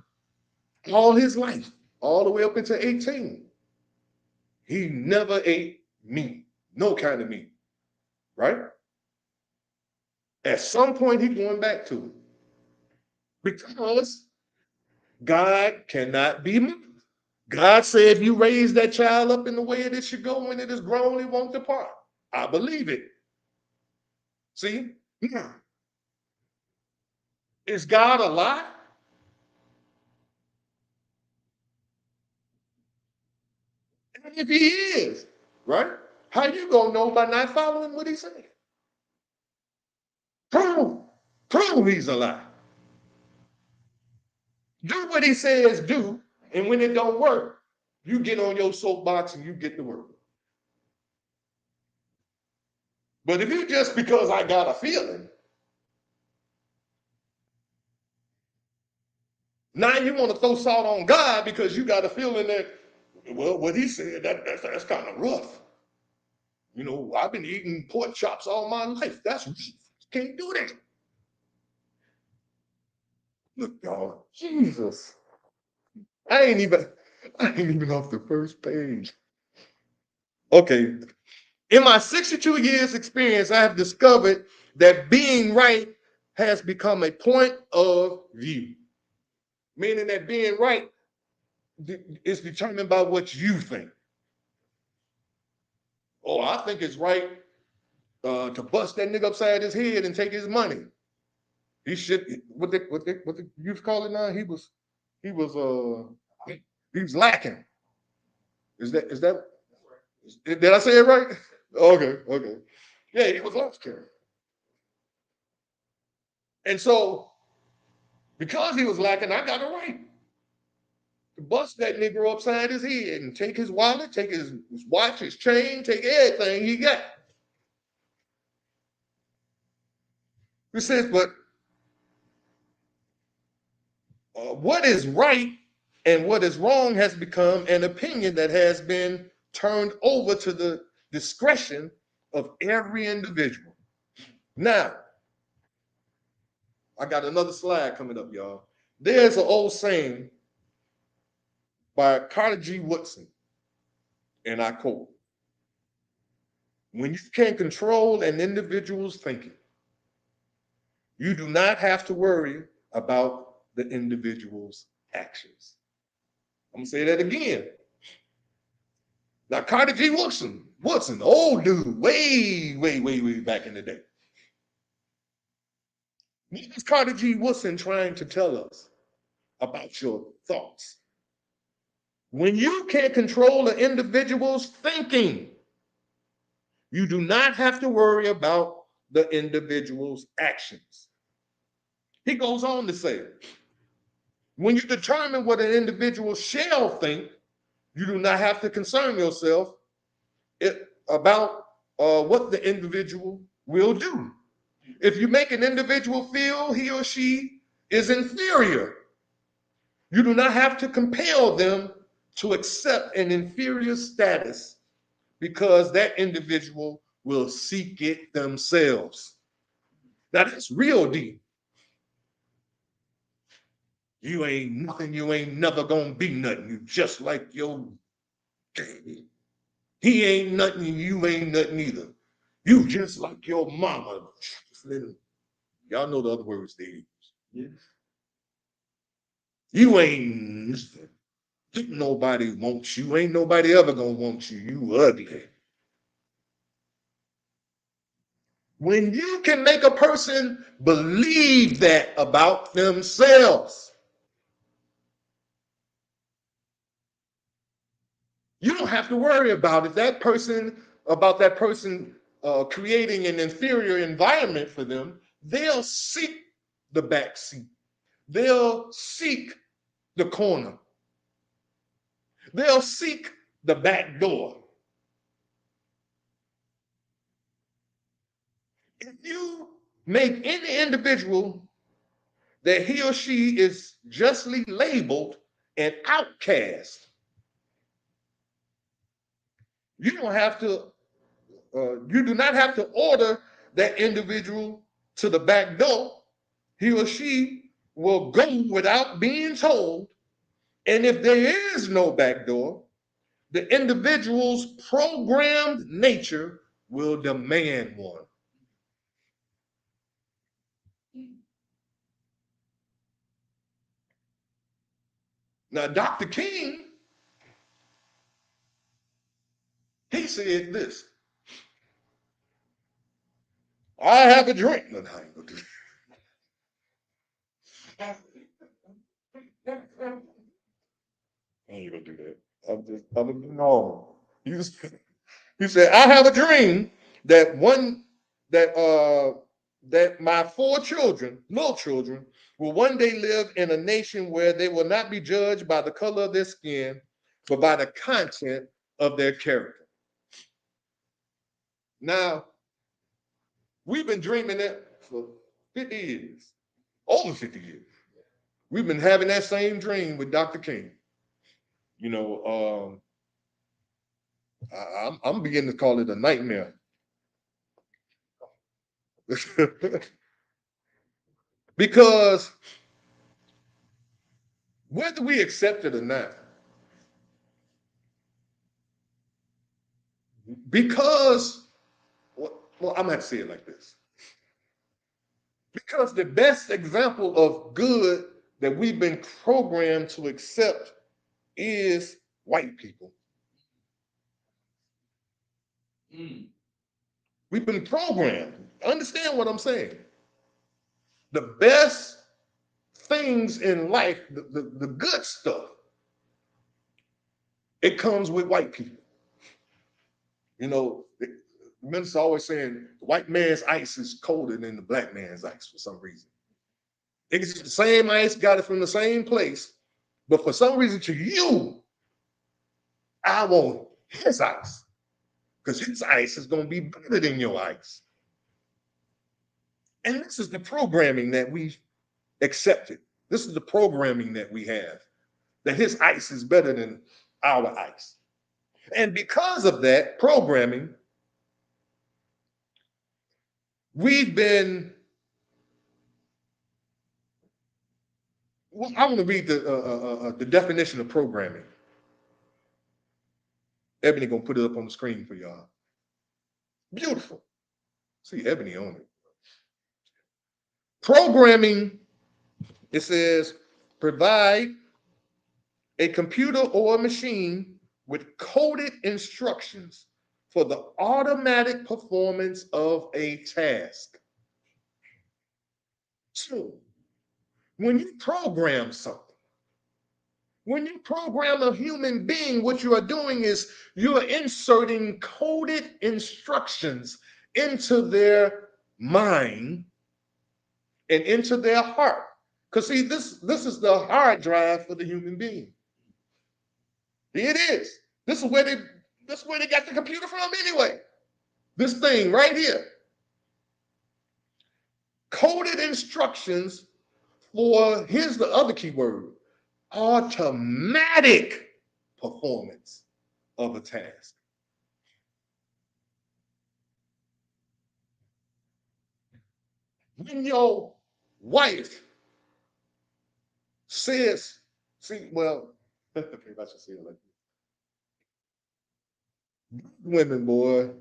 G: all his life, all the way up into 18, he never ate meat, no kind of meat, right? At some point, he's going back to it because God cannot be moved. God said, if you raise that child up in the way it should go, when it is grown, it won't depart. I believe it. See? Yeah. Is God a lie? And if he is, right? How you gonna know by not following what he said? Prove he's a lie. Do what he says do, and when it don't work, you get on your soapbox and you get to work. But if you just because I got a feeling, now you want to throw salt on God because you got a feeling that, well, what he said, that's kind of rough. I've been eating pork chops all my life. That's rough. Can't do that. Look, y'all, Jesus. I ain't even off the first page. Okay. In my 62 years experience, I have discovered that being right has become a point of view. Meaning that being right is determined by what you think. Oh, I think it's right to bust that nigga upside his head and take his money. He should, what the youth call it now? He was lacking. Did I say it right? Okay. Yeah, he was lacking. And so, because he was lacking, I got it right. To bust that nigga upside his head and take his wallet, take his watch, his chain, take everything he got. He says, but what is right and what is wrong has become an opinion that has been turned over to the discretion of every individual. Now, I got another slide coming up, y'all. There's an old saying by Carter G. Woodson, and I quote, when you can control an individual's thinking, you do not have to worry about the individual's actions. I'm gonna say that again. Now, Carter G. Woodson, old dude, way back in the day. What is Carter G. Woodson trying to tell us about your thoughts? When you can't control an individual's thinking, you do not have to worry about the individual's actions. He goes on to say, when you determine what an individual shall think, you do not have to concern yourself about what the individual will do. If you make an individual feel he or she is inferior, you do not have to compel them to accept an inferior status because that individual will seek it themselves. Now that's real deep. You ain't nothing, you ain't never gonna be nothing. You just like your daddy. He ain't nothing, you ain't nothing either. You just like your mama. Y'all know the other words they use.
E: Yes.
G: You ain't nothing. Nobody wants you. Ain't nobody ever gonna want you. You ugly. When you can make a person believe that about themselves, you don't have to worry about it. That person creating an inferior environment for them. They'll seek the back seat. They'll seek the corner. They'll seek the back door. If you make any individual that he or she is justly labeled an outcast, you don't have to, you do not have to order that individual to the back door. He or she will go without being told. And if there is no back door, the individual's programmed nature will demand one. Now, Dr. King, he said this. I have a drink. No, I ain't gonna do that. I ain't gonna do that. I'm gonna be normal. He said, I have a dream that that my four children, little children, will one day live in a nation where they will not be judged by the color of their skin, but by the content of their character. Now, we've been dreaming that for 50 years, over 50 years. We've been having that same dream with Dr. King. You know, I'm beginning to call it a nightmare. Because whether we accept it or not, because, well, I'm gonna have to say it like this. Because the best example of good that we've been programmed to accept is white people. We've been programmed. Understand what I'm saying? The best things in life, the good stuff, it comes with white people. You know, the minister always saying the white man's ice is colder than the black man's ice for some reason. It's the same ice, got it from the same place, but for some reason to you, I want his ice because his ice is going to be better than your ice. And this is the programming that we accepted. This is the programming that we have, that his ice is better than our ice. And because of that programming, we've been, well, I want to read the definition of programming. Ebony gonna put it up on the screen for y'all. Beautiful. See Ebony on it. Programming, it says, provide a computer or a machine with coded instructions for the automatic performance of a task. So, when you program something, when you program a human being, what you are doing is you are inserting coded instructions into their mind and into their heart. Because see, this is the hard drive for the human being. Here it is. This is where they got the computer from anyway. This thing right here. Coded instructions for, here's the other key word, automatic performance of a task. When your wife says, see, well, maybe I should say it like this. Women, boy,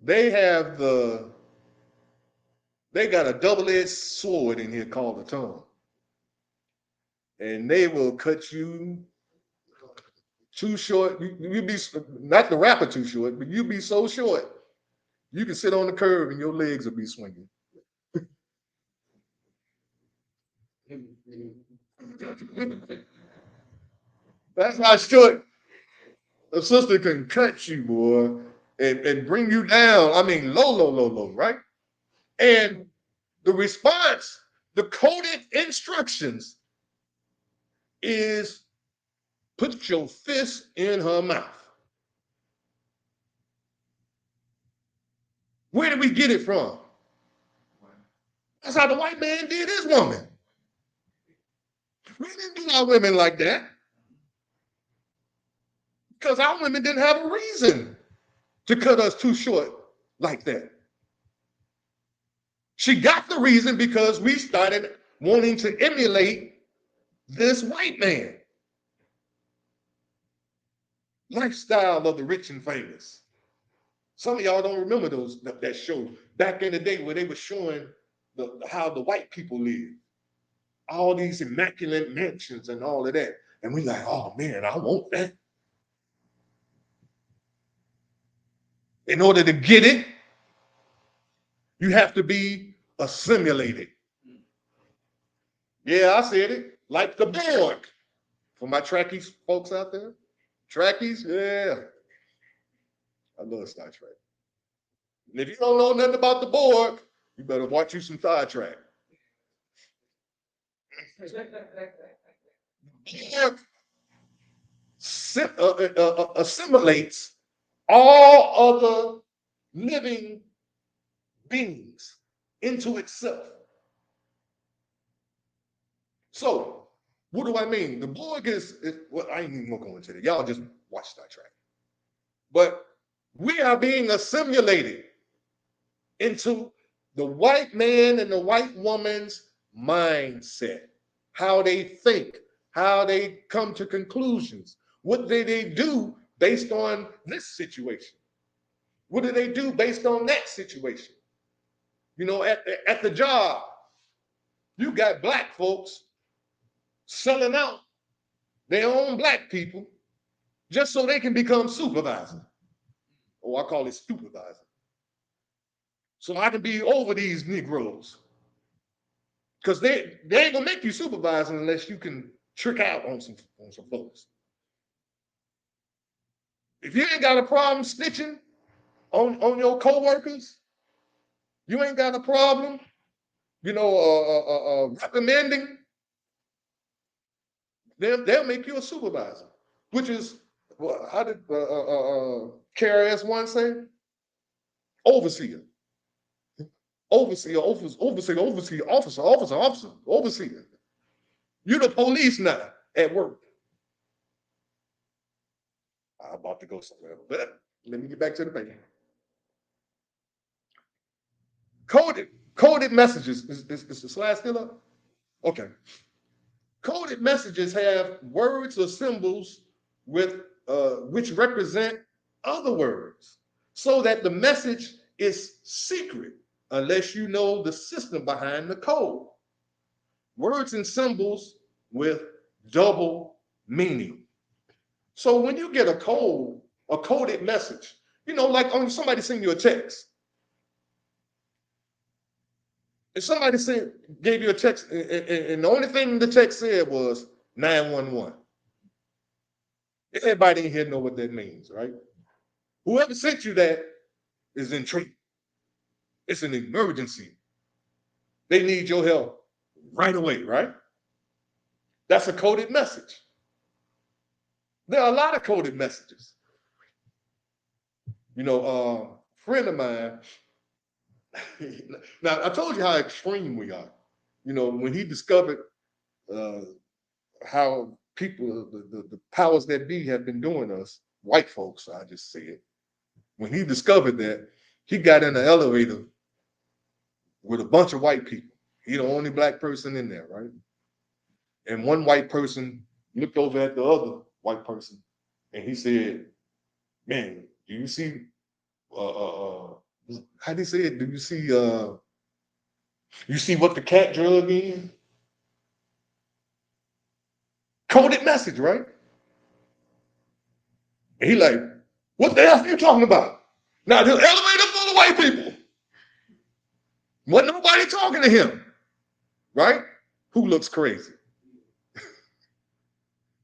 G: they got a double-edged sword in here called the tongue. And they will cut you too short. You be, not the rapper too short, but you be so short. You can sit on the curb and your legs will be swinging. That's how short a sister can cut you, boy, and bring you down. I mean, low, right? And the response, the coded instructions is put your fist in her mouth. Where did we get it from? That's how the white man did his woman. We didn't do our women like that because our women didn't have a reason to cut us too short like that. She got the reason because we started wanting to emulate this white man. Lifestyle of the rich and famous. Some of y'all don't remember that show back in the day where they were showing how the white people live. All these immaculate mansions and all of that. And we like, oh man, I want that. In order to get it, you have to be assimilated. Yeah, I said it. Like the Borg. For my Trekkies folks out there. Trekkies, yeah. I love Star Trek. And if you don't know nothing about the Borg, you better watch you some Star Trek. Borg assimilates all other living beings into itself. So, what do I mean? The Borg is well, I ain't even gonna go into it. Y'all just watch Star Trek. But we are being assimilated into the white man and the white woman's mindset, how they think, how they come to conclusions. What do they do based on this situation? What do they do based on that situation? You know, at the job, you got black folks selling out their own black people just so they can become supervisor. Or I call it supervisor. So I can be over these Negroes. Because they ain't gonna make you supervisor unless you can trick out on some folks. If you ain't got a problem snitching on your coworkers, you ain't got a problem, recommending, they'll make you a supervisor, which is, how did KRS One say? Overseer. Overseer, officer, overseer. You're the police now at work. I'm about to go somewhere, but let me get back to the paper. Coded messages. Is the slide still up? Okay. Coded messages have words or symbols with which represent other words, so that the message is secret unless you know the system behind the code. Words and symbols with double meaning. So when you get a coded message, like when somebody send you a text, if somebody gave you a text, and the only thing the text said was 911, everybody in here know what that means, right? Whoever sent you that is in trouble. It's an emergency. They need your help right away, right? That's a coded message. There are a lot of coded messages. A friend of mine, now I told you how extreme we are. When he discovered uh, how people, the powers that be have been doing us, white folks, I just say it. When he discovered that, he got in the elevator with a bunch of white people. He the only black person in there, right? And one white person looked over at the other white person and he said, "Man, do you see how do you say it? Do you see what the cat drug in?" Coded message, right? And he like, "What the hell are you talking about?" Now the elevator full of white people. Wasn't nobody talking to him, right? Who looks crazy?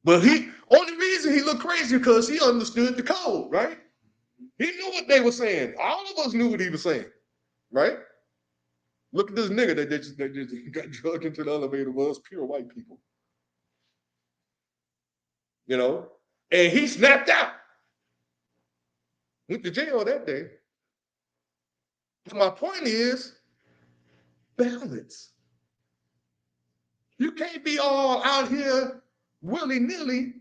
G: But only reason he looked crazy because he understood the code, right? He knew what they were saying. All of us knew what he was saying, right? Look at this nigga that just got drugged into the elevator was pure white people, and he snapped out. Went to jail that day. But my point is balance. You can't be all out here willy-nilly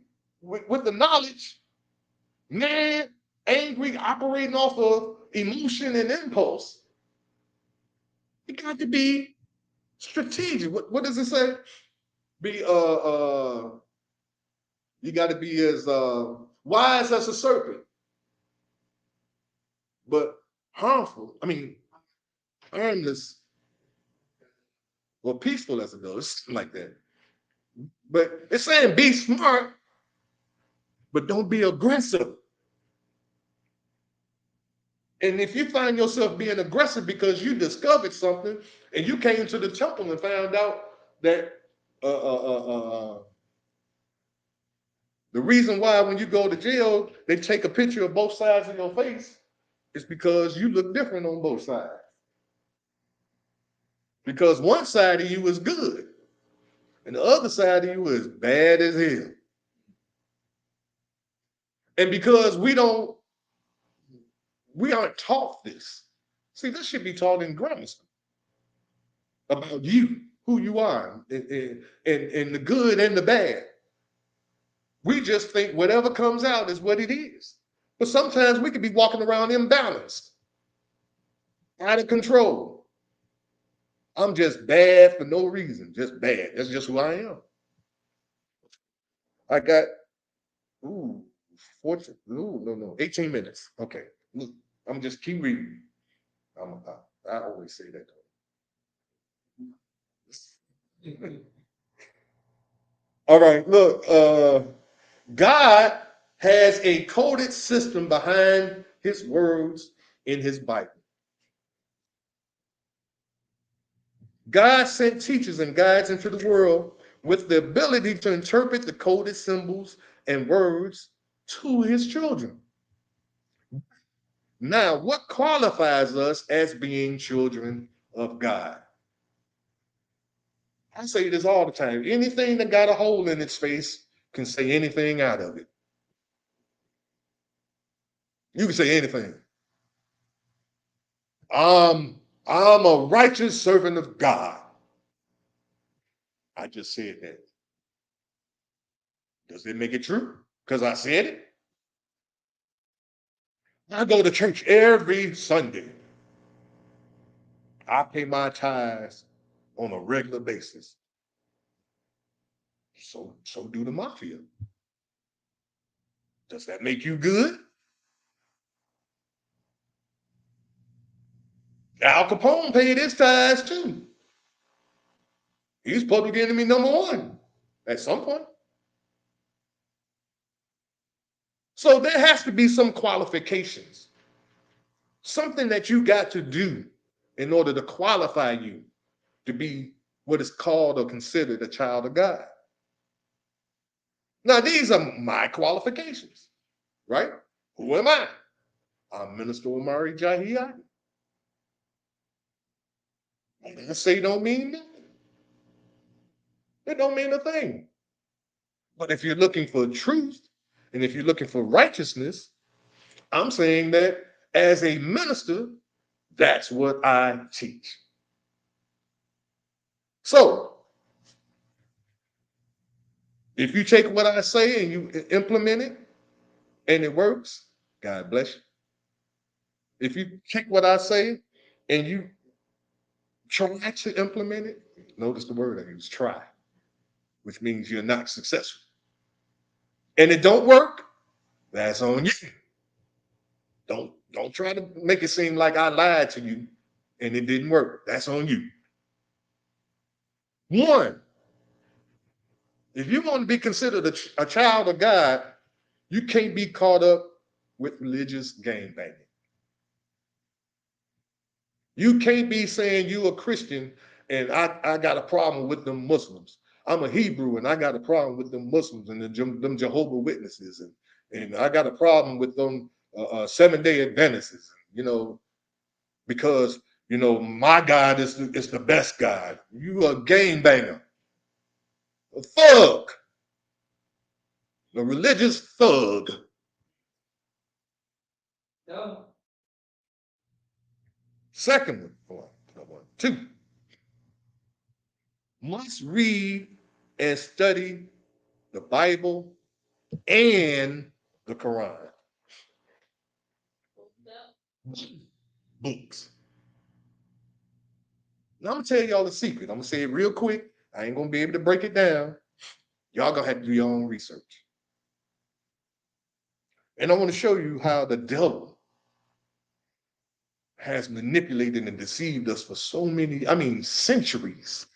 G: with the knowledge, mad, angry, operating off of emotion and impulse. You got to be strategic. What does it say? Be you got to be as wise as a serpent, but harmful. I mean, harmless or peaceful as it goes, like that. But it's saying be smart, but don't be aggressive. And if you find yourself being aggressive because you discovered something and you came to the temple and found out that the reason why when you go to jail, they take a picture of both sides of your face is because you look different on both sides. Because one side of you is good and the other side of you is bad as hell. And because we aren't taught this. See, this should be taught in grammar school about you, who you are, and the good and the bad. We just think whatever comes out is what it is. But sometimes we could be walking around imbalanced, out of control. I'm just bad for no reason, just bad. That's just who I am. I got, ooh, 14, no, 18 minutes. Okay, look, I'm just keep reading. I always say that. All right, look, God has a coded system behind his words in his Bible. God sent teachers and guides into the world with the ability to interpret the coded symbols and words to his children. Now, what qualifies us as being children of God? I say this all the time. Anything that got a hole in its face can say anything out of it. You can say anything. I'm a righteous servant of God. I just said that. Does it make it true? Because I said it? I go to church every Sunday. I pay my tithes on a regular basis. So do the mafia. Does that make you good? Al Capone paid his tithes too. He's public enemy number one at some point. So there has to be some qualifications, something that you got to do in order to qualify you to be what is called or considered a child of God. Now, these are my qualifications, right? Who am I? I'm Minister OMARI Jahiya. I say don't mean nothing. It don't mean a thing. But if you're looking for truth and if you're looking for righteousness, I'm saying that as a minister, that's what I teach. So if you take what I say and you implement it and it works, God bless you. If you take what I say and you try to implement it, notice the word I use, try, which means you're not successful. And it don't work, that's on you. Don't try to make it seem like I lied to you and it didn't work. That's on you. One, if you want to be considered a child of God, you can't be caught up with religious game banging. You can't be saying you a Christian and I got a problem with them Muslims. I'm a Hebrew and I got a problem with them Muslims and them Jehovah Witnesses and I got a problem with them 7-day Adventists, because my God is the best God. You a game banger, a thug, a religious thug.
F: No.
G: Second one, two, must read and study the Bible and the Quran. Books. Now I'm gonna tell y'all a secret. I'm gonna say it real quick. I ain't gonna be able to break it down. Y'all gonna have to do your own research. And I want to show you how the devil has manipulated and deceived us for so many, centuries.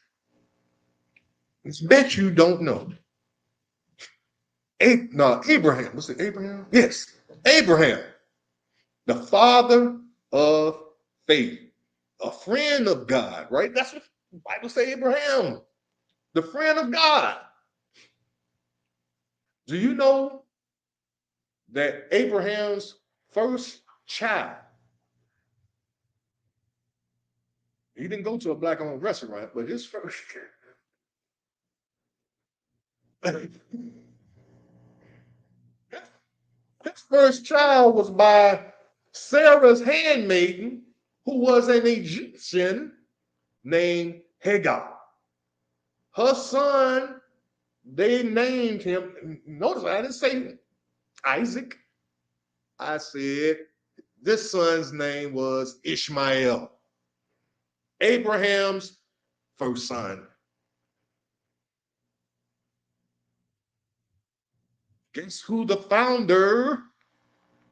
G: I bet you don't know. Abraham. Was it Abraham? Yes. Abraham, the father of faith, a friend of God, right? That's what the Bible says, Abraham, the friend of God. Do you know that Abraham's first child, he didn't go to a black-owned restaurant, but his first his first child was by Sarah's handmaiden, who was an Egyptian named Hagar. Her son, they named him, notice I didn't say Isaac. I said this son's name was Ishmael, Abraham's first son. Guess who the founder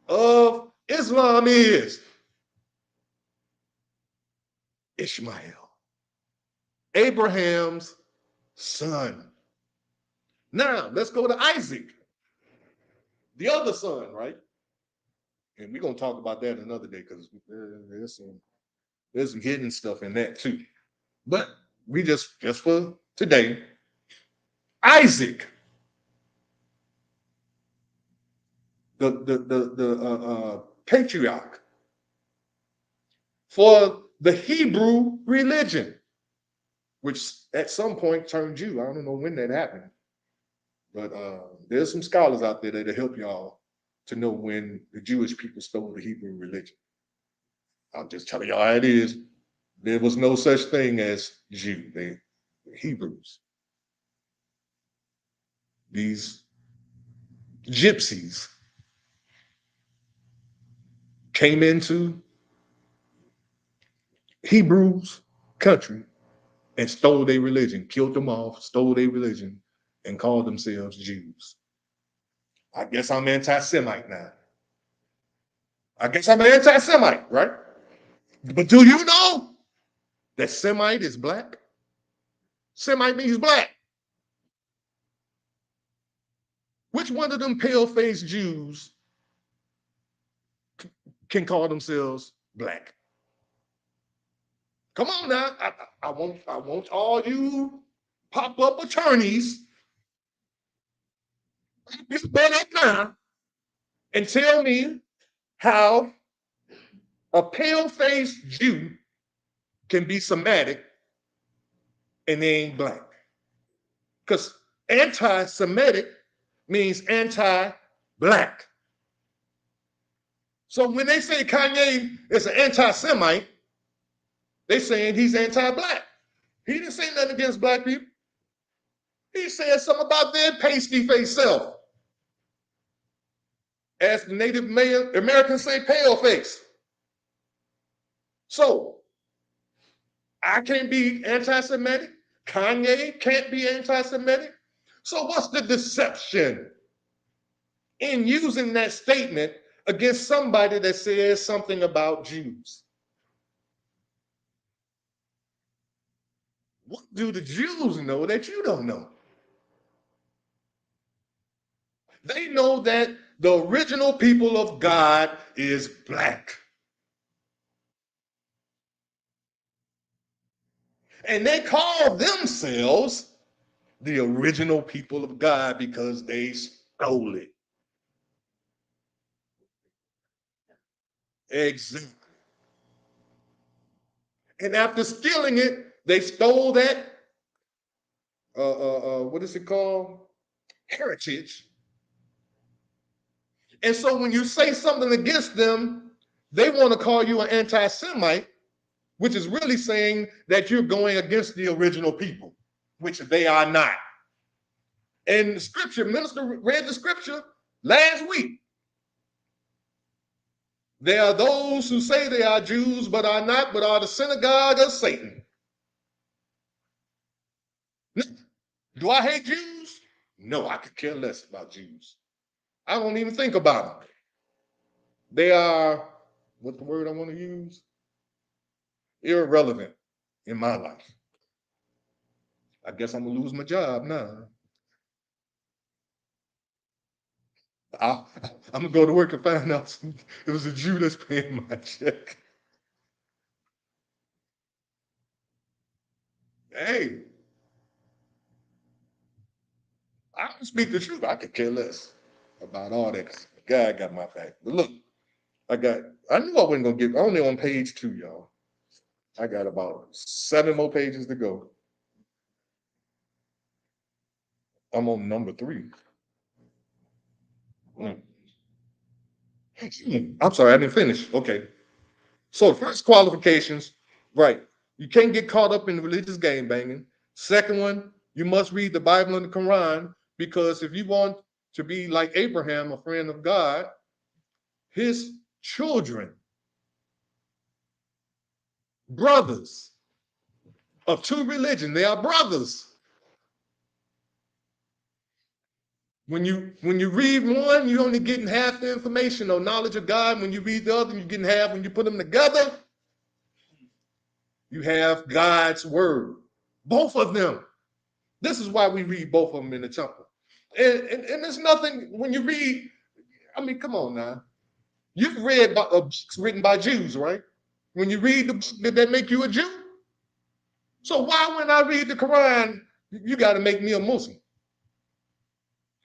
G: of Islam is? Ishmael, Abraham's son. Now, let's go to Isaac, the other son, right? And we're going to talk about that another day because there's some hidden stuff in that too. But we just for today, Isaac, the patriarch for the Hebrew religion, which at some point turned Jew. I don't know when that happened, but there's some scholars out there that'll help y'all to know when the Jewish people stole the Hebrew religion. I'm just telling y'all how it is. There was no such thing as Jew. They were Hebrews. These gypsies came into Hebrews' country and stole their religion, killed them off, stole their religion, and called themselves Jews. I guess I'm anti-Semite now. I guess I'm an anti-Semite, right? But do you know that Semite is black? Semite means black. Which one of them pale-faced Jews can call themselves black. Come on now. I want all you pop-up attorneys to stand up now and tell me how a pale-faced Jew can be Semitic and they ain't black. Because anti-Semitic means anti-black. So when they say Kanye is an anti-Semite, they saying he's anti-black. He didn't say nothing against black people. He said something about their pasty-faced self. As the Native Americans say, pale face. So I can't be anti-Semitic. Kanye can't be anti-Semitic. So what's the deception in using that statement against somebody that says something about Jews? What do the Jews know that you don't know? They know that the original people of God is black. And they call themselves the original people of God because they stole it. Exactly. And after stealing it, they stole that, what is it called? Heritage. And so when you say something against them, they want to call you an anti-Semite, which is really saying that you're going against the original people, which they are not. And the scripture, minister read the scripture last week. There are those who say they are Jews, but are not, but are the synagogue of Satan. Do I hate Jews? No, I could care less about Jews. I don't even think about them. They are, what's the word I want to use? Irrelevant in my life. I guess I'm gonna lose my job now. I'm gonna go to work and find out it was a Jew that's paying my check. Hey, I can speak the truth. I could care less about all that. God got my back. But look, I knew I wasn't gonna get, I'm only on page 2, y'all. I got about 7 more pages to go. I'm on number 3. I'm sorry, I didn't finish. Okay. So first qualifications, right. You can't get caught up in religious game banging. Second one, you must read the Bible and the Quran, because if you want to be like Abraham, a friend of God, his children, brothers of 2 religions, they are brothers. When you read one, you're only getting half the information or knowledge of God. When you read the other, you're getting half. When you put them together, you have God's word. Both of them. This is why we read both of them in the temple. And there's nothing, when you read, I mean, come on now. You've read books written by Jews, right? When you read the book, did that make you a Jew? So why when I read the Quran, you got to make me a Muslim?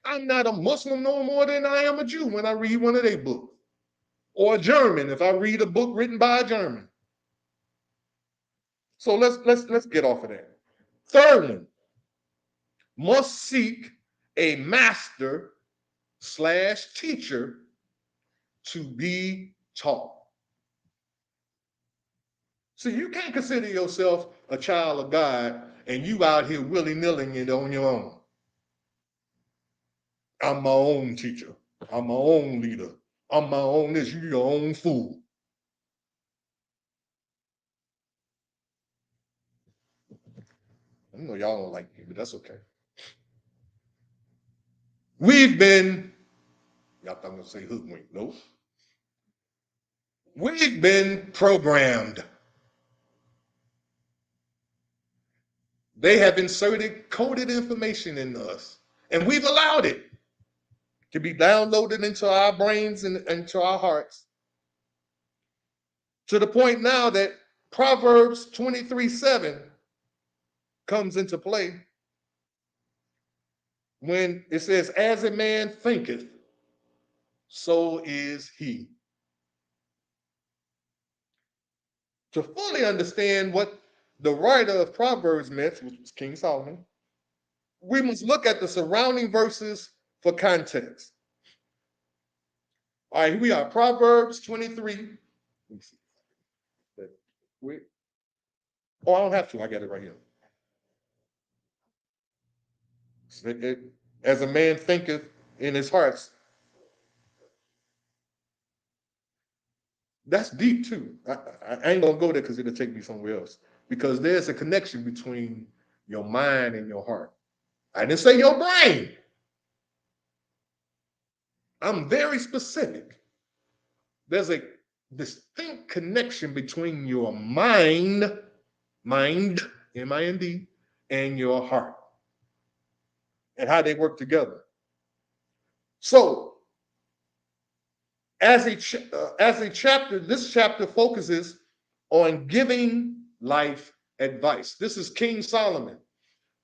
G: I'm not a Muslim no more than I am a Jew when I read one of their books. Or a German if I read a book written by a German. So let's get off of that. Third one, must seek a master / teacher to be taught. See, you can't consider yourself a child of God and you out here willy-nilly it on your own. I'm my own teacher. I'm my own leader. I'm my own this. You your own fool. I know y'all don't like me, but that's okay. We've been, y'all thought I'm gonna say hoodwinked. Nope. We've been programmed. They have inserted coded information into us, and we've allowed it to be downloaded into our brains and into our hearts. to the point now that Proverbs 23:7 comes into play when it says, as a man thinketh, so is he. To fully understand what the writer of Proverbs meant, which was King Solomon, we must look at the surrounding verses for context. All right, here we are, Proverbs 23. Let me see. Oh, I don't have to, I got it right here. As a man thinketh in his hearts. That's deep too. I ain't gonna go there because it'll take me somewhere else. Because there's a connection between your mind and your heart. I didn't say your brain. I'm very specific. There's a distinct connection between your mind, M-I-N-D, and your heart, and how they work together. So, as a chapter, this chapter focuses on giving life advice. This is King Solomon,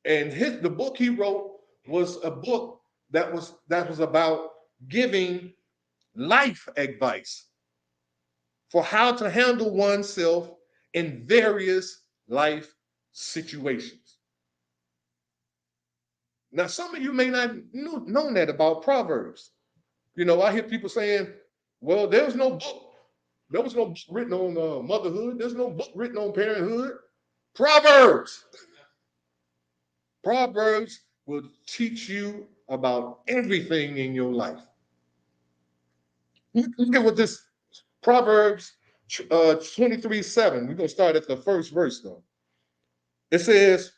G: and the book he wrote was a book that was about giving life advice for how to handle oneself in various life situations. Now, some of you may not know that about Proverbs. You know, I hear people saying, well, there was no book written on motherhood. There's no book written on parenthood. Proverbs will teach you about everything in your life. Look at what this Proverbs 23:7. We're going to start at the first verse, though. It says,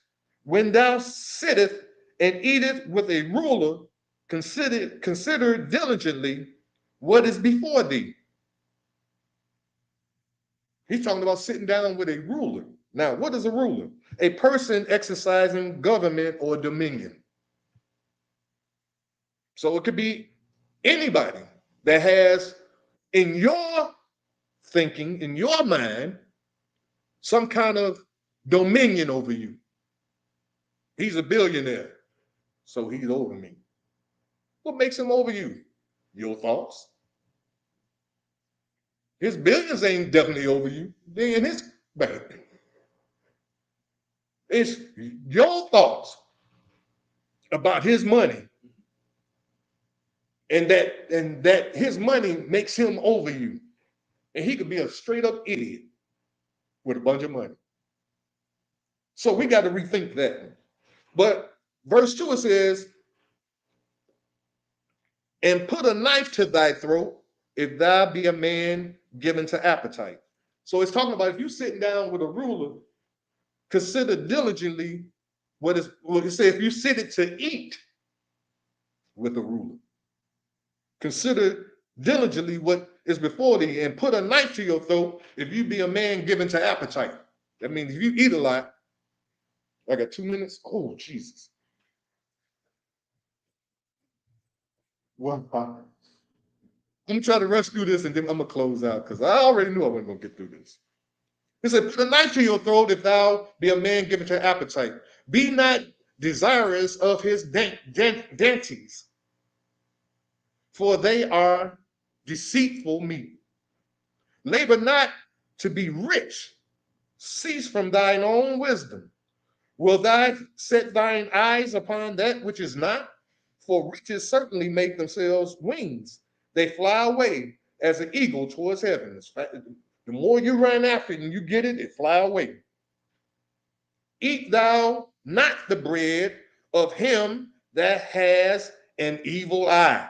G: when thou sittest and eatest with a ruler, consider diligently what is before thee. He's talking about sitting down with a ruler. Now, what is a ruler? A person exercising government or dominion. So it could be anybody that has, in your thinking, in your mind, some kind of dominion over you. He's a billionaire, so he's over me. What makes him over you? Your thoughts. His billions ain't definitely over you. They're in his bank. It's your thoughts about his money, and that his money makes him over you. And he could be a straight up idiot with a bunch of money. So we got to rethink that. But verse 2, it says, and put a knife to thy throat if thou be a man given to appetite. So it's talking about if you're sitting down with a ruler, consider diligently what it says, if you sit it to eat with a ruler. Consider diligently what is before thee, and put a knife to your throat if you be a man given to appetite. That means if you eat a lot. I got 2 minutes. Oh, Jesus. Well, I'm gonna try to rush through this and then I'm gonna close out because I already knew I wasn't gonna get through this. He said, put a knife to your throat if thou be a man given to appetite. Be not desirous of his dainties, for they are deceitful meat. Labor not to be rich. Cease from thine own wisdom. Will thou set thine eyes upon that which is not? For riches certainly make themselves wings. They fly away as an eagle towards heaven. The more you run after it and you get it, it fly away. Eat thou not the bread of him that has an evil eye,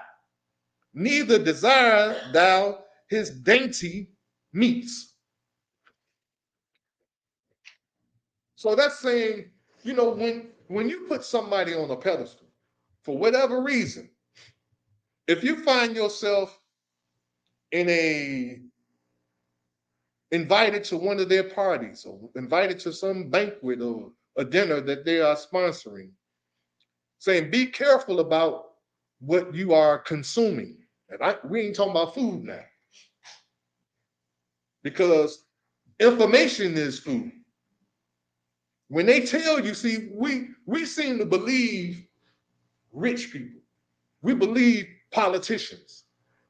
G: neither desire thou his dainty meats. So that's saying, you know, when you put somebody on a pedestal, for whatever reason, if you find yourself invited to one of their parties or invited to some banquet or a dinner that they are sponsoring, saying be careful about what you are consuming. And we ain't talking about food now. Because Information is food. When they tell you, see, we seem to believe rich people. We believe politicians.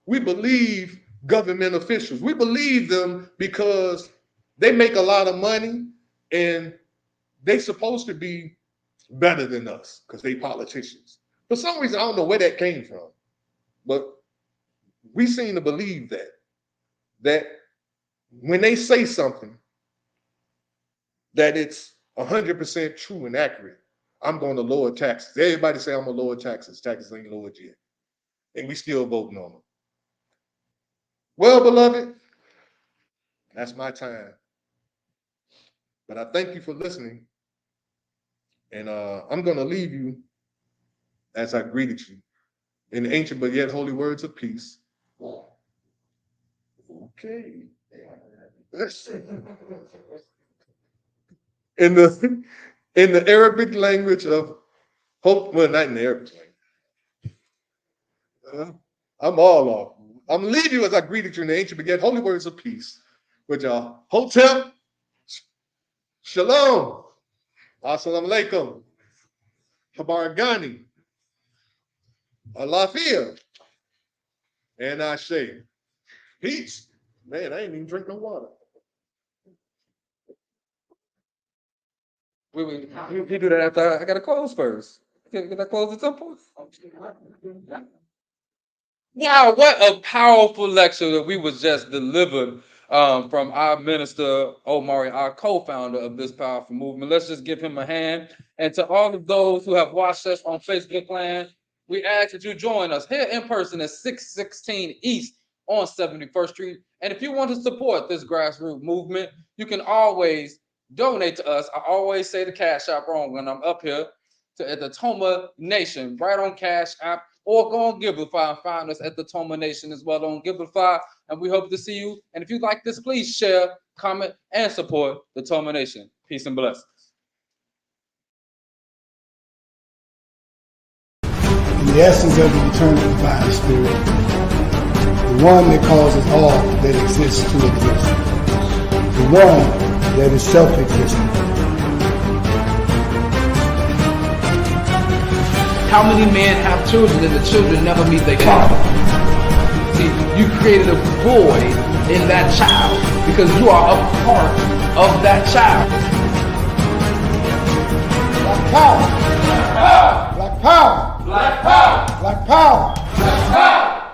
G: We believe government officials. We believe them because they make a lot of money and they supposed to be better than us because they politicians. For some reason, I don't know where that came from, but we seem to believe that when they say something, that it's 100% true and accurate. I'm going to lower taxes. Everybody say I'm going to lower taxes. Taxes ain't lowered yet. And we still voting on them. Well, beloved, that's my time. But I thank you for listening. And I'm going to leave you as I greeted you in the ancient but yet holy words of peace. Okay. In the Arabic language of hope, well, not in the Arabic language. I'm all off. I'm gonna leave you as I greeted you in the ancient but yet holy words of peace. With y'all. Hotel. Shalom. Assalamu alaikum. Habaragani. Alafia. And I say, peace. Man, I ain't even drink no water.
A: We do that after I gotta close first. Can I close at some point? Wow, what a powerful lecture that we was just delivered from our minister, OMARI, our co-founder of this powerful movement. Let's just give him a hand. And to all of those who have watched us on Facebook Land, we ask that you join us here in person at 616 East on 71st Street. And if you want to support this grassroots movement, you can always donate to us. I always say the Cash App wrong when I'm up here at the Toma Nation, right on Cash App, or go on Givelify and find us at the Toma Nation as well on Givelify. And we hope to see you. And if you like this, please share, comment, and support the Toma Nation. Peace and blessings.
B: In the essence of the eternal divine spirit, the one that causes all that exists to exist, the one that is self-existent.
C: How many men have children and the children never meet their father? See, you created a void in that child because you are a part of that child.
B: Black power! Black power! Black power! Black power! Black power! Black power!